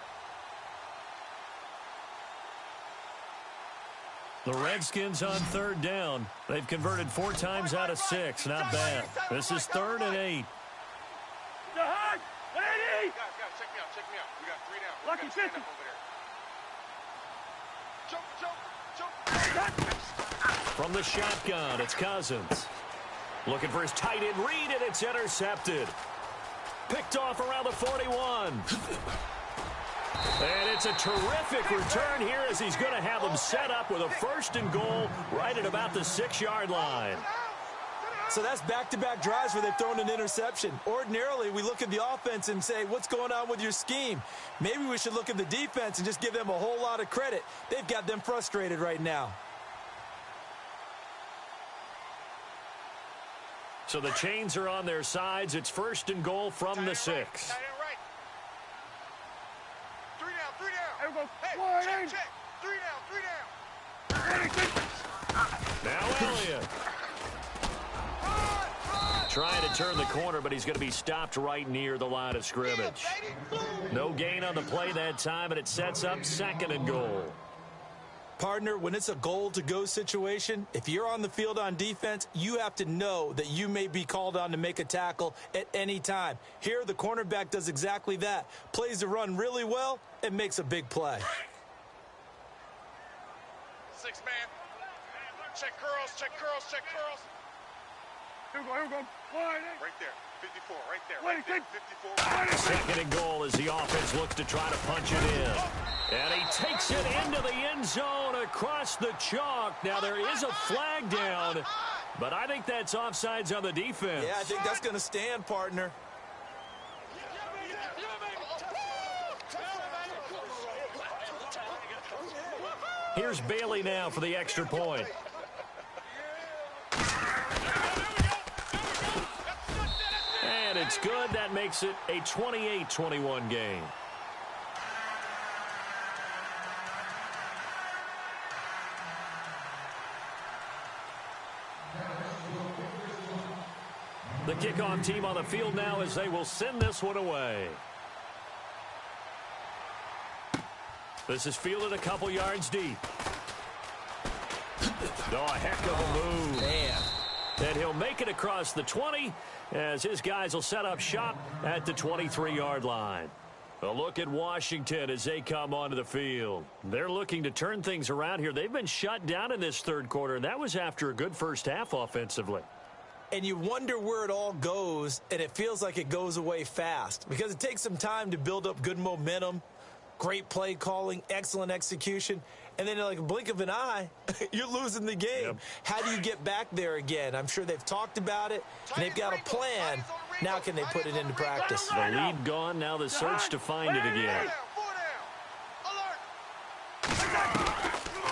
The Redskins on 3rd down. They've converted 4 times out of 6. Not bad. This is 3rd and 8. To hot. 180. Guys, check me out. We got 3 down. Lucky 50. Jump. From the shotgun, it's Cousins. Looking for his tight end read, and it's intercepted. Picked off around the 41. And it's a terrific return here as he's going to have them set up with a 1st and goal right at about the 6-yard line. So that's back-to-back drives where they've thrown an interception. Ordinarily, we look at the offense and say, what's going on with your scheme? Maybe we should look at the defense and just give them a whole lot of credit. They've got them frustrated right now. So the chains are on their sides. It's 1st and goal from the 6. Right. 3 down, 3 down. There we go. Hey, check. 3 down, 3 down. Now Elliott. Trying to turn the corner, but he's going to be stopped right near the line of scrimmage. No gain on the play that time, and it sets up 2nd and goal. Partner, when it's a goal-to-go situation, if you're on the field on defense, you have to know that you may be called on to make a tackle at any time. Here, the cornerback does exactly that. Plays the run really well and makes a big play. 6 man. Check curls, check curls, check curls. Here we go. Right there. 54, right there. Right there. 54. 2nd and goal as the offense looks to try to punch it in. And he takes it into the end zone across the chalk. Now, there is a flag down, but I think that's offsides on the defense. Yeah, I think that's going to stand, partner. Here's Bailey now for the extra point. And it's good. That makes it a 28-21 game. The kickoff team on the field now as they will send this one away. This is fielded a couple yards deep. Oh, a heck of a move. Man. And he'll make it across the 20 as his guys will set up shop at the 23-yard line. A look at Washington as they come onto the field. They're looking to turn things around here. They've been shut down in this 3rd quarter, and that was after a good first half offensively. And you wonder where it all goes, and it feels like it goes away fast because it takes some time to build up good momentum, great play calling, excellent execution, and then like a blink of an eye, you're losing the game. Yep. How do you get back there again? I'm sure they've talked about it, and they've got a plan. Now can they put it into practice? The lead gone, now the search to find it again. 4 down.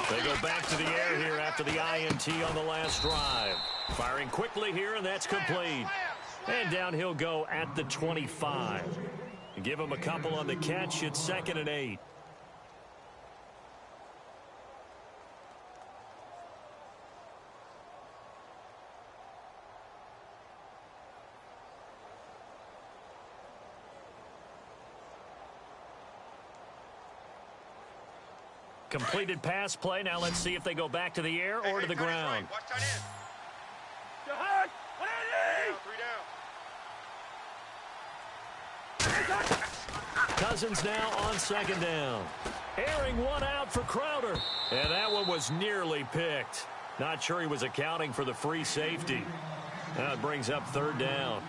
They go back to the air here after the INT on the last drive. Firing quickly here, and that's complete. And down he'll go at the 25. Give him a couple on the catch. It's 2nd and 8. Completed pass play. Now let's see if they go back to the air or to the ground. Watch tight end. 3 down. Cousins now on 2nd down. Airing one out for Crowder. And that one was nearly picked. Not sure he was accounting for the free safety. Now it brings up 3rd down.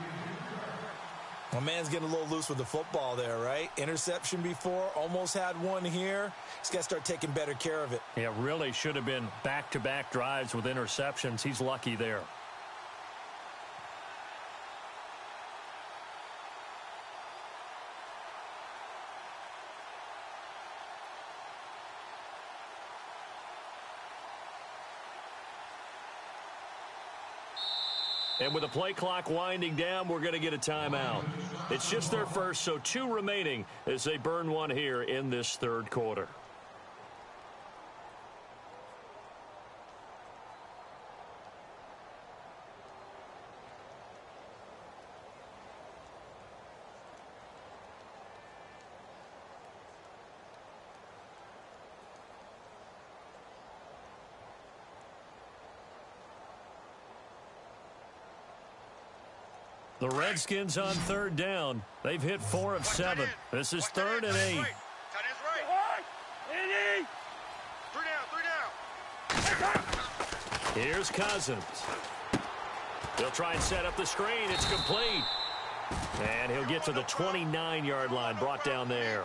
My man's getting a little loose with the football there, right? Interception before, almost had one here. He's got to start taking better care of it. Yeah, really should have been back-to-back drives with interceptions. He's lucky there. And with the play clock winding down, we're going to get a timeout. It's just their first, so 2 remaining as they burn one here in this 3rd quarter. The Redskins on 3rd down. They've hit 4 of 7. This is 3rd and 8. Tight end's right. 3 down. Here's Cousins. They'll try and set up the screen. It's complete. And he'll get to the 29-yard line, brought down there.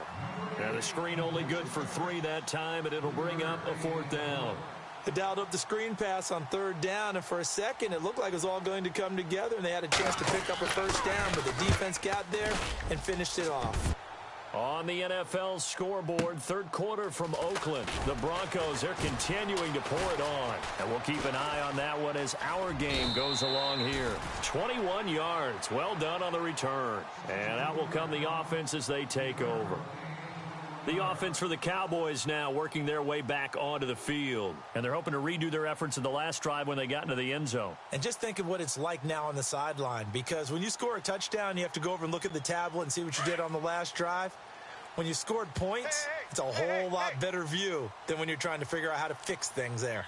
And the screen only good for 3 that time, and it'll bring up a 4th down. They dialed up the screen pass on 3rd down, and for a second it looked like it was all going to come together, and they had a chance to pick up a 1st down, but the defense got there and finished it off. On the NFL scoreboard, 3rd quarter from Oakland. The Broncos, they're continuing to pour it on. And we'll keep an eye on that one as our game goes along here. 21 yards. Well done on the return. And out will come the offense as they take over. The offense for the Cowboys now working their way back onto the field. And they're hoping to redo their efforts in the last drive when they got into the end zone. And just think of what it's like now on the sideline, because when you score a touchdown, you have to go over and look at the tablet and see what you did on the last drive. When you scored points, it's a whole lot better view than when you're trying to figure out how to fix things there.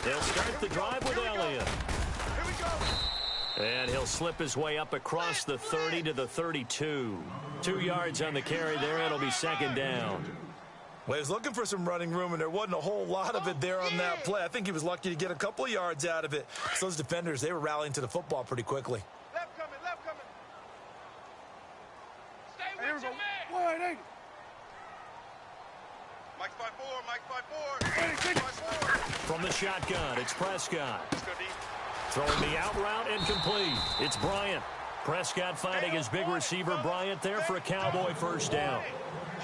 They'll start the drive with Elliott. And he'll slip his way up across the 30 to the 32. 2 yards on the carry there. It'll be 2nd down. Well, he was looking for some running room, and there wasn't a whole lot of it there on that play. I think he was lucky to get a couple of yards out of it. So those defenders, they were rallying to the football pretty quickly. Left coming, left coming. Stay Here we with go. your man. 180. Mike's 5-4, Mike's 5-4. From the shotgun, it's Prescott. Throwing the out route incomplete. It's Bryant. Prescott finding his big receiver Bryant there for a Cowboy 1st down.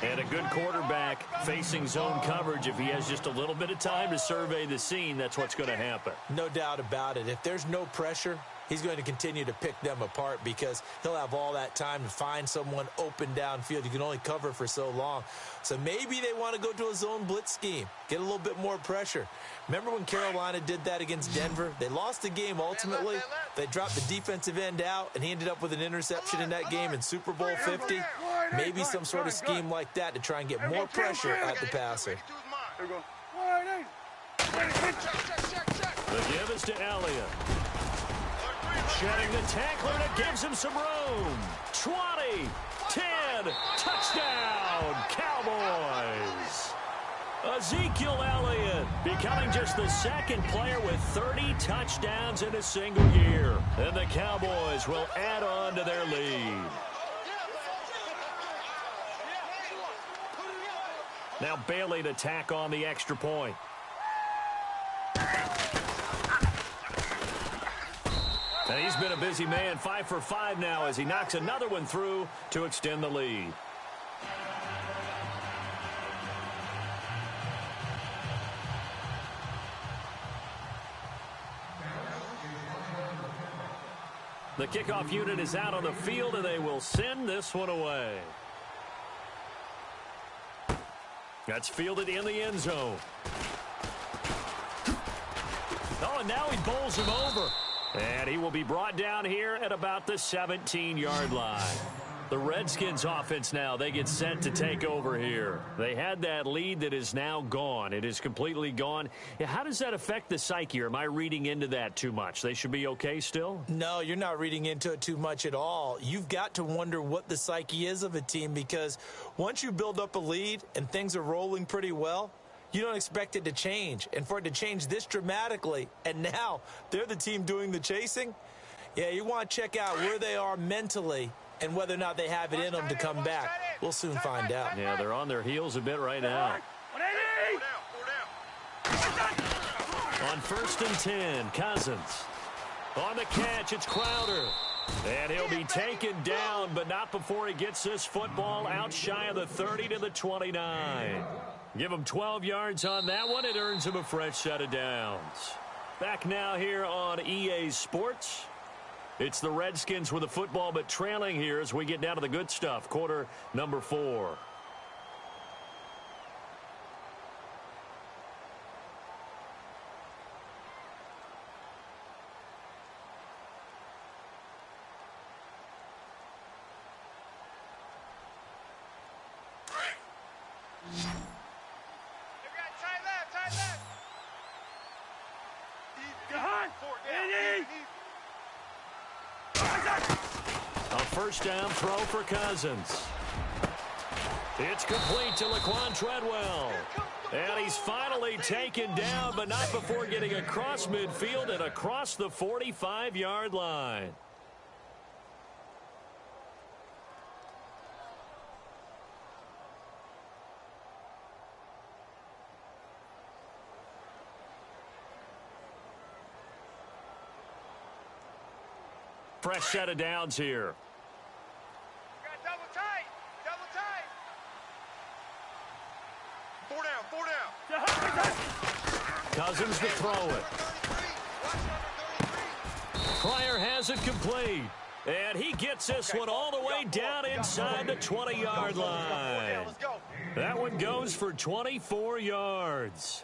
And a good quarterback facing zone coverage. If he has just a little bit of time to survey the scene, that's what's going to happen. No doubt about it. If there's no pressure, he's going to continue to pick them apart because he'll have all that time to find someone open downfield. You can only cover for so long. So maybe they want to go to a zone blitz scheme, get a little bit more pressure. Remember when Carolina did that against Denver? They lost the game ultimately. They dropped the defensive end out, and he ended up with an interception in that game in Super Bowl 50. Maybe some sort of scheme like that to try and get more pressure at the passer. Here we go. 180. The give is to Elliott. Shedding the tackler, and it gives him some room. 20, 10, touchdown, Cowboys. Ezekiel Elliott becoming just the 2nd player with 30 touchdowns in a single year. And the Cowboys will add on to their lead. Now Bailey to tack on the extra point. And he's been a busy man, 5 for 5 now as he knocks another one through to extend the lead. The kickoff unit is out on the field, and they will send this one away. That's fielded in the end zone. Oh, and now he bowls him over. And he will be brought down here at about the 17-yard line. The Redskins offense now, they get set to take over here. They had that lead that is now gone. It is completely gone. How does that affect the psyche? Or am I reading into that too much? They should be okay still? No, you're not reading into it too much at all. You've got to wonder what the psyche is of a team, because once you build up a lead and things are rolling pretty well, you don't expect it to change. And for it to change this dramatically, and now they're the team doing the chasing, yeah, you want to check out where they are mentally and whether or not they have it in them to come back. We'll soon find out. Yeah, they're on their heels a bit right now. On 1st and 10, Cousins. On the catch, it's Crowder. And he'll be taken down, but not before he gets this football out shy of the 30 to the 29. Give him 12 yards on that one. It earns him a fresh set of downs. Back now here on EA Sports. It's the Redskins with the football, but trailing here as we get down to the good stuff. Quarter number 4. A 1st down throw for Cousins. It's complete to Laquan Treadwell. And he's finally taken down, but not before getting across midfield and across the 45-yard line. Fresh set of downs here. Got double tight. Double tight. Four down. Cousins to throw it. Pryor has it complete. And he gets this one all the way down inside the 20-yard line. That one goes for 24 yards.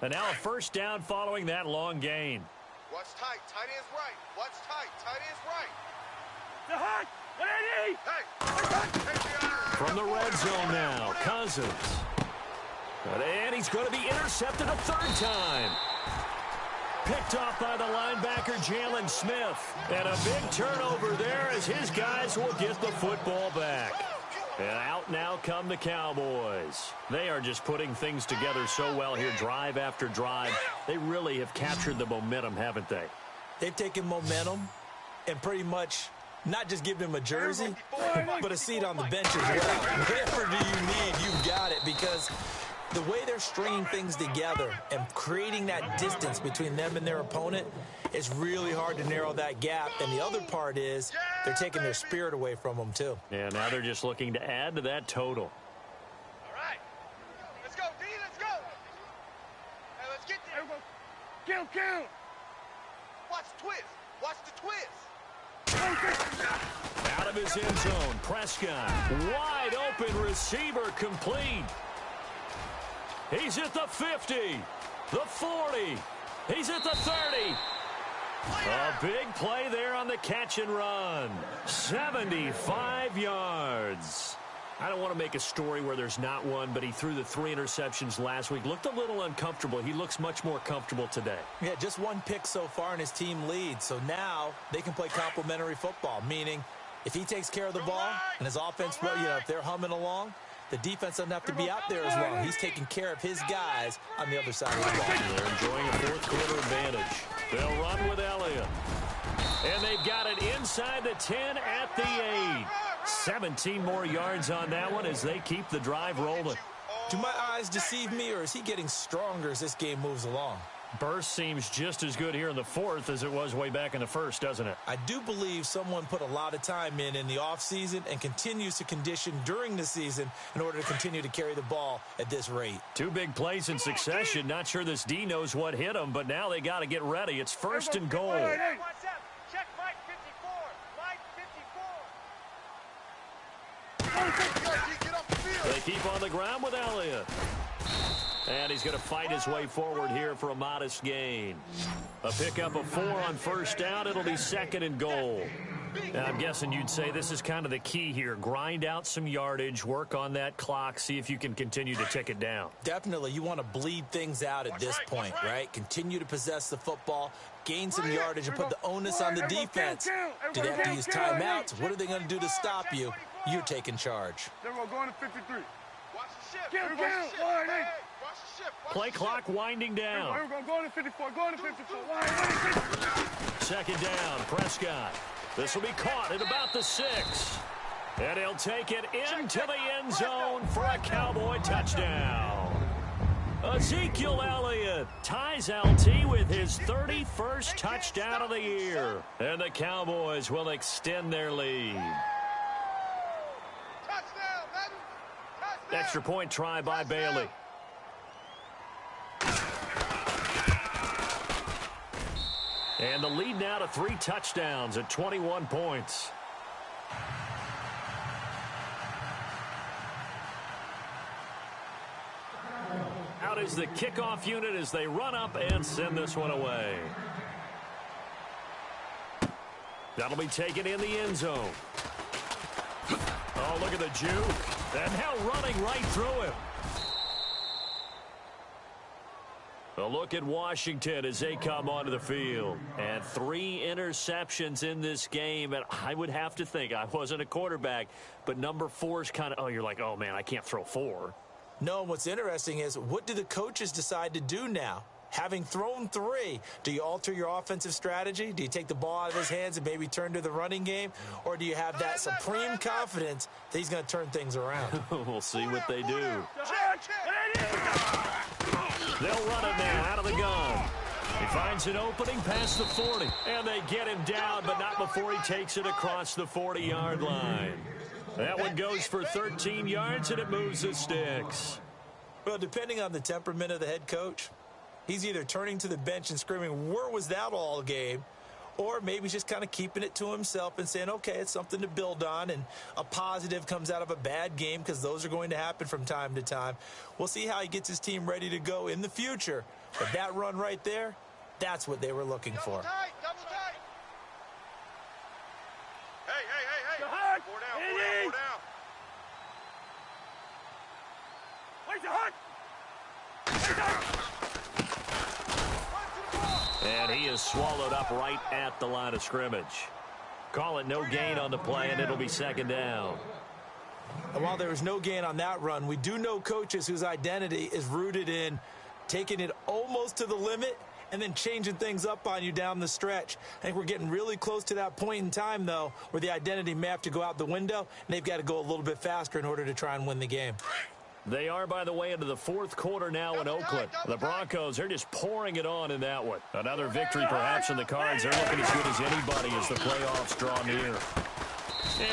And now a first down following that long gain. Watch tight. Tight end's right. Watch tight. Tight end's right. Hey. From the red zone now, Cousins. And he's going to be intercepted a third time. Picked off by the linebacker, Jalen Smith. And a big turnover there as his guys will get the football back. And out now come the Cowboys. They are just putting things together so well here, drive after drive. They really have captured the momentum, haven't they? They've taken momentum and pretty much not just given him a jersey, but a seat on the bench as well. Whatever do you need, you've got it, because the way they're stringing things together and creating that distance between them and their opponent, it's really hard to narrow that gap. And the other part is they're taking their spirit away from them, too. Yeah, now they're just looking to add to that total. All right. Let's go, D. Let's go. Hey, let's get there. Kill. Watch the twist. Watch the twist. Out of his end zone, Prescott. Wide open receiver complete. He's at the 50, the 40. He's at the 30. A big play there on the catch and run. 75 yards. I don't want to make a story where there's not one, but he threw the 3 interceptions last week. Looked a little uncomfortable. He looks much more comfortable today. Yeah, just one pick so far and his team leads. So now they can play complementary football, meaning if he takes care of the ball and his offense, if they're humming along, the defense doesn't have to be out there as long. He's taking care of his guys on the other side of the ball. They're enjoying a fourth-quarter advantage. They'll run with Elliott. And they've got it inside the 10 at the 8. 17 more yards on that one as they keep the drive rolling. Do my eyes deceive me, or is he getting stronger as this game moves along? Burst seems just as good here in the fourth as it was way back in the first, doesn't it? I do believe someone put a lot of time in the offseason and continues to condition during the season in order to continue to carry the ball at this rate. 2 big plays in succession. Not sure this D knows what hit him, but now they got to get ready. It's first and goal. Check right 54. Right 54. They keep on the ground with Elliott. And he's going to fight his way forward here for a modest gain. A pickup of 4 on first down. It'll be second and goal. And I'm guessing you'd say this is kind of the key here. Grind out some yardage, work on that clock, see if you can continue to tick it down. Definitely. You want to bleed things out at this point, right? Continue to possess the football, gain some yardage, and put the onus on the defense. Do they have to use timeouts? What are they going to do to stop you? You're taking charge. They're going to 53. Watch the shift. Kill. Play clock winding down. Going to 54. Going to 54. Second down, Prescott. This will be caught at about the 6. And he'll take it into the end zone for a Cowboy touchdown. Ezekiel Elliott ties LT with his 31st touchdown of the year. And the Cowboys will extend their lead. Touchdown, Madden. Touchdown. Extra point try by Bailey. And the lead now to 3 touchdowns at 21 points. Out is the kickoff unit as they run up and send this one away. That'll be taken in the end zone. Oh, look at the juke. And now running right through him. A look at Washington as they come onto the field. And 3 interceptions in this game. And I would have to think, I wasn't a quarterback, but number 4 is kind of, oh, you're like, oh, man, I can't throw 4. No, what's interesting is, what do the coaches decide to do now? Having thrown 3, do you alter your offensive strategy? Do you take the ball out of his hands and maybe turn to the running game? Or do you have that supreme confidence that he's going to turn things around? We'll see what they do. They'll run it now out of the gun. He finds an opening past the 40. And they get him down, but not before he takes it across the 40-yard line. That one goes for 13 yards, and it moves the sticks. Well, depending on the temperament of the head coach, he's either turning to the bench and screaming, where was that all game? Or maybe he's just kind of keeping it to himself and saying, okay, it's something to build on, and a positive comes out of a bad game, because those are going to happen from time to time. We'll see how he gets his team ready to go in the future. But that run right there, that's what they were looking for. Double tight. Hey. 4 down. Where's the hunt? And he is swallowed up right at the line of scrimmage. Call it no gain on the play, and it'll be 2nd down. And while there was no gain on that run, we do know coaches whose identity is rooted in taking it almost to the limit and then changing things up on you down the stretch. I think we're getting really close to that point in time, though, where the identity may have to go out the window, and they've got to go a little bit faster in order to try and win the game. They are, by the way, into the 4th quarter now in Oakland. The Broncos, they're just pouring it on in that one. Another victory perhaps in the cards. They're looking as good as anybody as the playoffs draw near.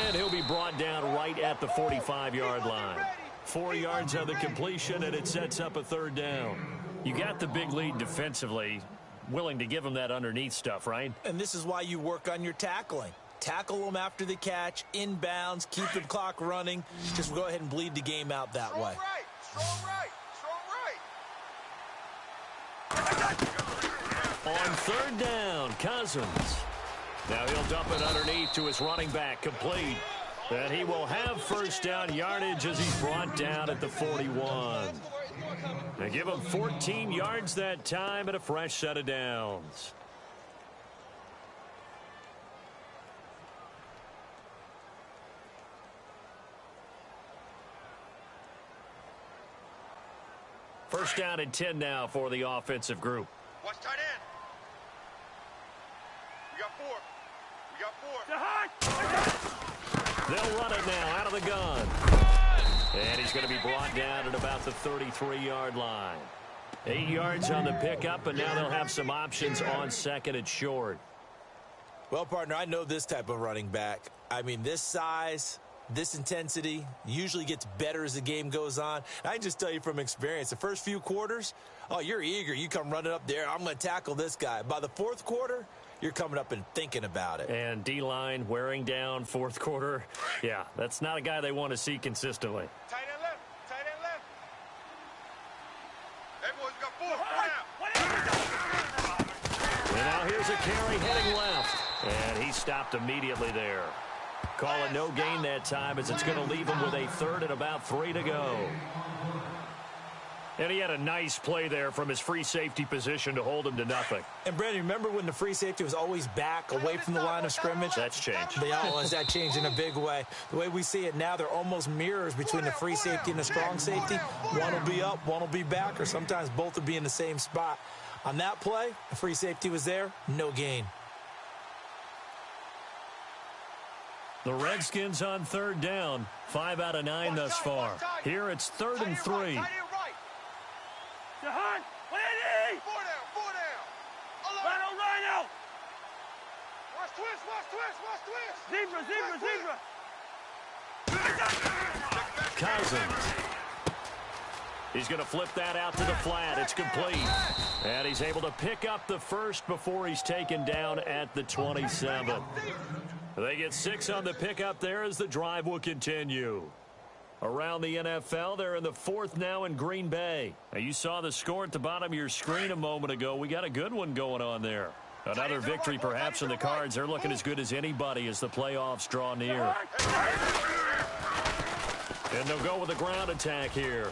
And he'll be brought down right at the 45-yard line. 4 yards on the completion, and it sets up a 3rd down. You got the big lead defensively, willing to give him that underneath stuff, right? And this is why you work on your tackling. Tackle them after the catch, inbounds, keep the clock running. Just go ahead and bleed the game out that way. Strong right. On 3rd down, Cousins. Now he'll dump it underneath to his running back, complete. And he will have 1st down yardage as he's brought down at the 41. They give him 14 yards that time and a fresh set of downs. First down and 10 now for the offensive group. Watch tight end. We got 4. They'll run it now out of the gun. And he's going to be brought down at about the 33-yard line. 8 yards on the pickup, and now they'll have some options on 2nd and short. Well, partner, I know this type of running back. I mean, this size, this intensity usually gets better as the game goes on. I can just tell you from experience, the first few quarters, oh, you're eager. You come running up there, I'm going to tackle this guy. By the 4th quarter, you're coming up and thinking about it. And D-line wearing down 4th quarter. Yeah, that's not a guy they want to see consistently. Tight end left. Hey, boys, we got 4. And now here's a carry heading left. And he stopped immediately there. Call it no gain that time as it's going to leave him with a 3rd and about 3 to go. And he had a nice play there from his free safety position to hold him to nothing. And, Brandon, remember when the free safety was always back away from the line of scrimmage? That's changed. That changed in a big way. The way we see it now, they're almost mirrors between the free safety and the strong safety. One will be up, one will be back, or sometimes both will be in the same spot. On that play, the free safety was there, no gain. The Redskins on 3rd down. 5 out of 9 thus far. Here it's 3rd and 3. Jahan, what is it? 4 down. Rhino. Watch twist. Zebra. Cousins. He's going to flip that out to the flat. It's complete. And he's able to pick up the 1st before he's taken down at the 27. They get 6 on the pickup there as the drive will continue. Around the NFL, they're in the 4th now in Green Bay. Now, you saw the score at the bottom of your screen a moment ago. We got a good one going on there. Another victory perhaps in the cards. They're looking as good as anybody as the playoffs draw near. And they'll go with a ground attack here.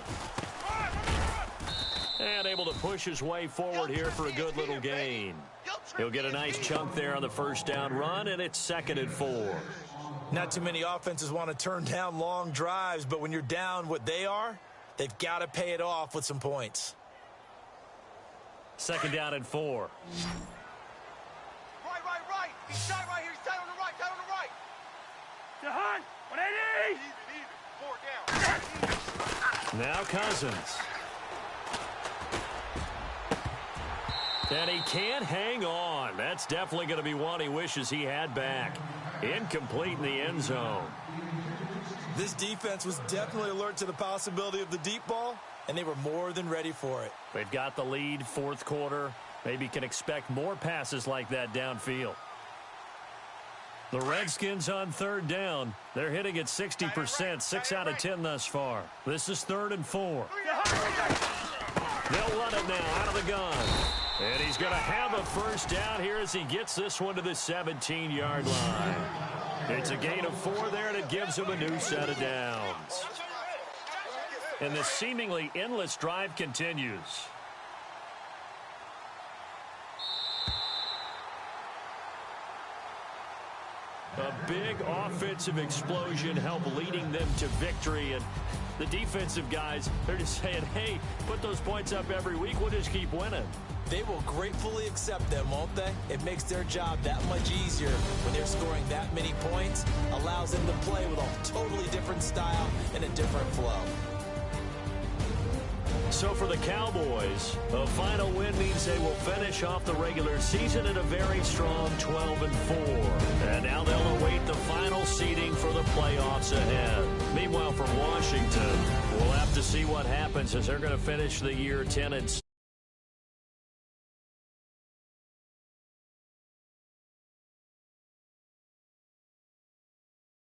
And able to push his way forward here for a good little gain. He'll get a nice chunk there on the first down run, and it's 2nd and 4. Not too many offenses want to turn down long drives, but when you're down what they are, they've got to pay it off with some points. 2nd down and 4. Right. He's tight right here. He's tight on the right. Jahan, 180. Even. 4 down. Now Cousins. And he can't hang on. That's definitely going to be one he wishes he had back. Incomplete in the end zone. This defense was definitely alert to the possibility of the deep ball, and they were more than ready for it. They've got the lead, 4th quarter. Maybe can expect more passes like that downfield. The Redskins on 3rd down. They're hitting at 60%, 6 out of 10 thus far. This is 3rd and 4. They'll run it now out of the gun. And he's going to have a first down here as he gets this one to the 17-yard line. It's a gain of 4 there, and it gives him a new set of downs. And the seemingly endless drive continues. A big offensive explosion helped leading them to victory. And the defensive guys, they're just saying, hey, put those points up every week. We'll just keep winning. They will gratefully accept them, won't they? It makes their job that much easier when they're scoring that many points. Allows them to play with a totally different style and a different flow. So for the Cowboys, a final win means they will finish off the regular season at a very strong 12-4. And now they'll await the final seeding for the playoffs ahead. Meanwhile, from Washington, we'll have to see what happens as they're going to finish the year 10-6.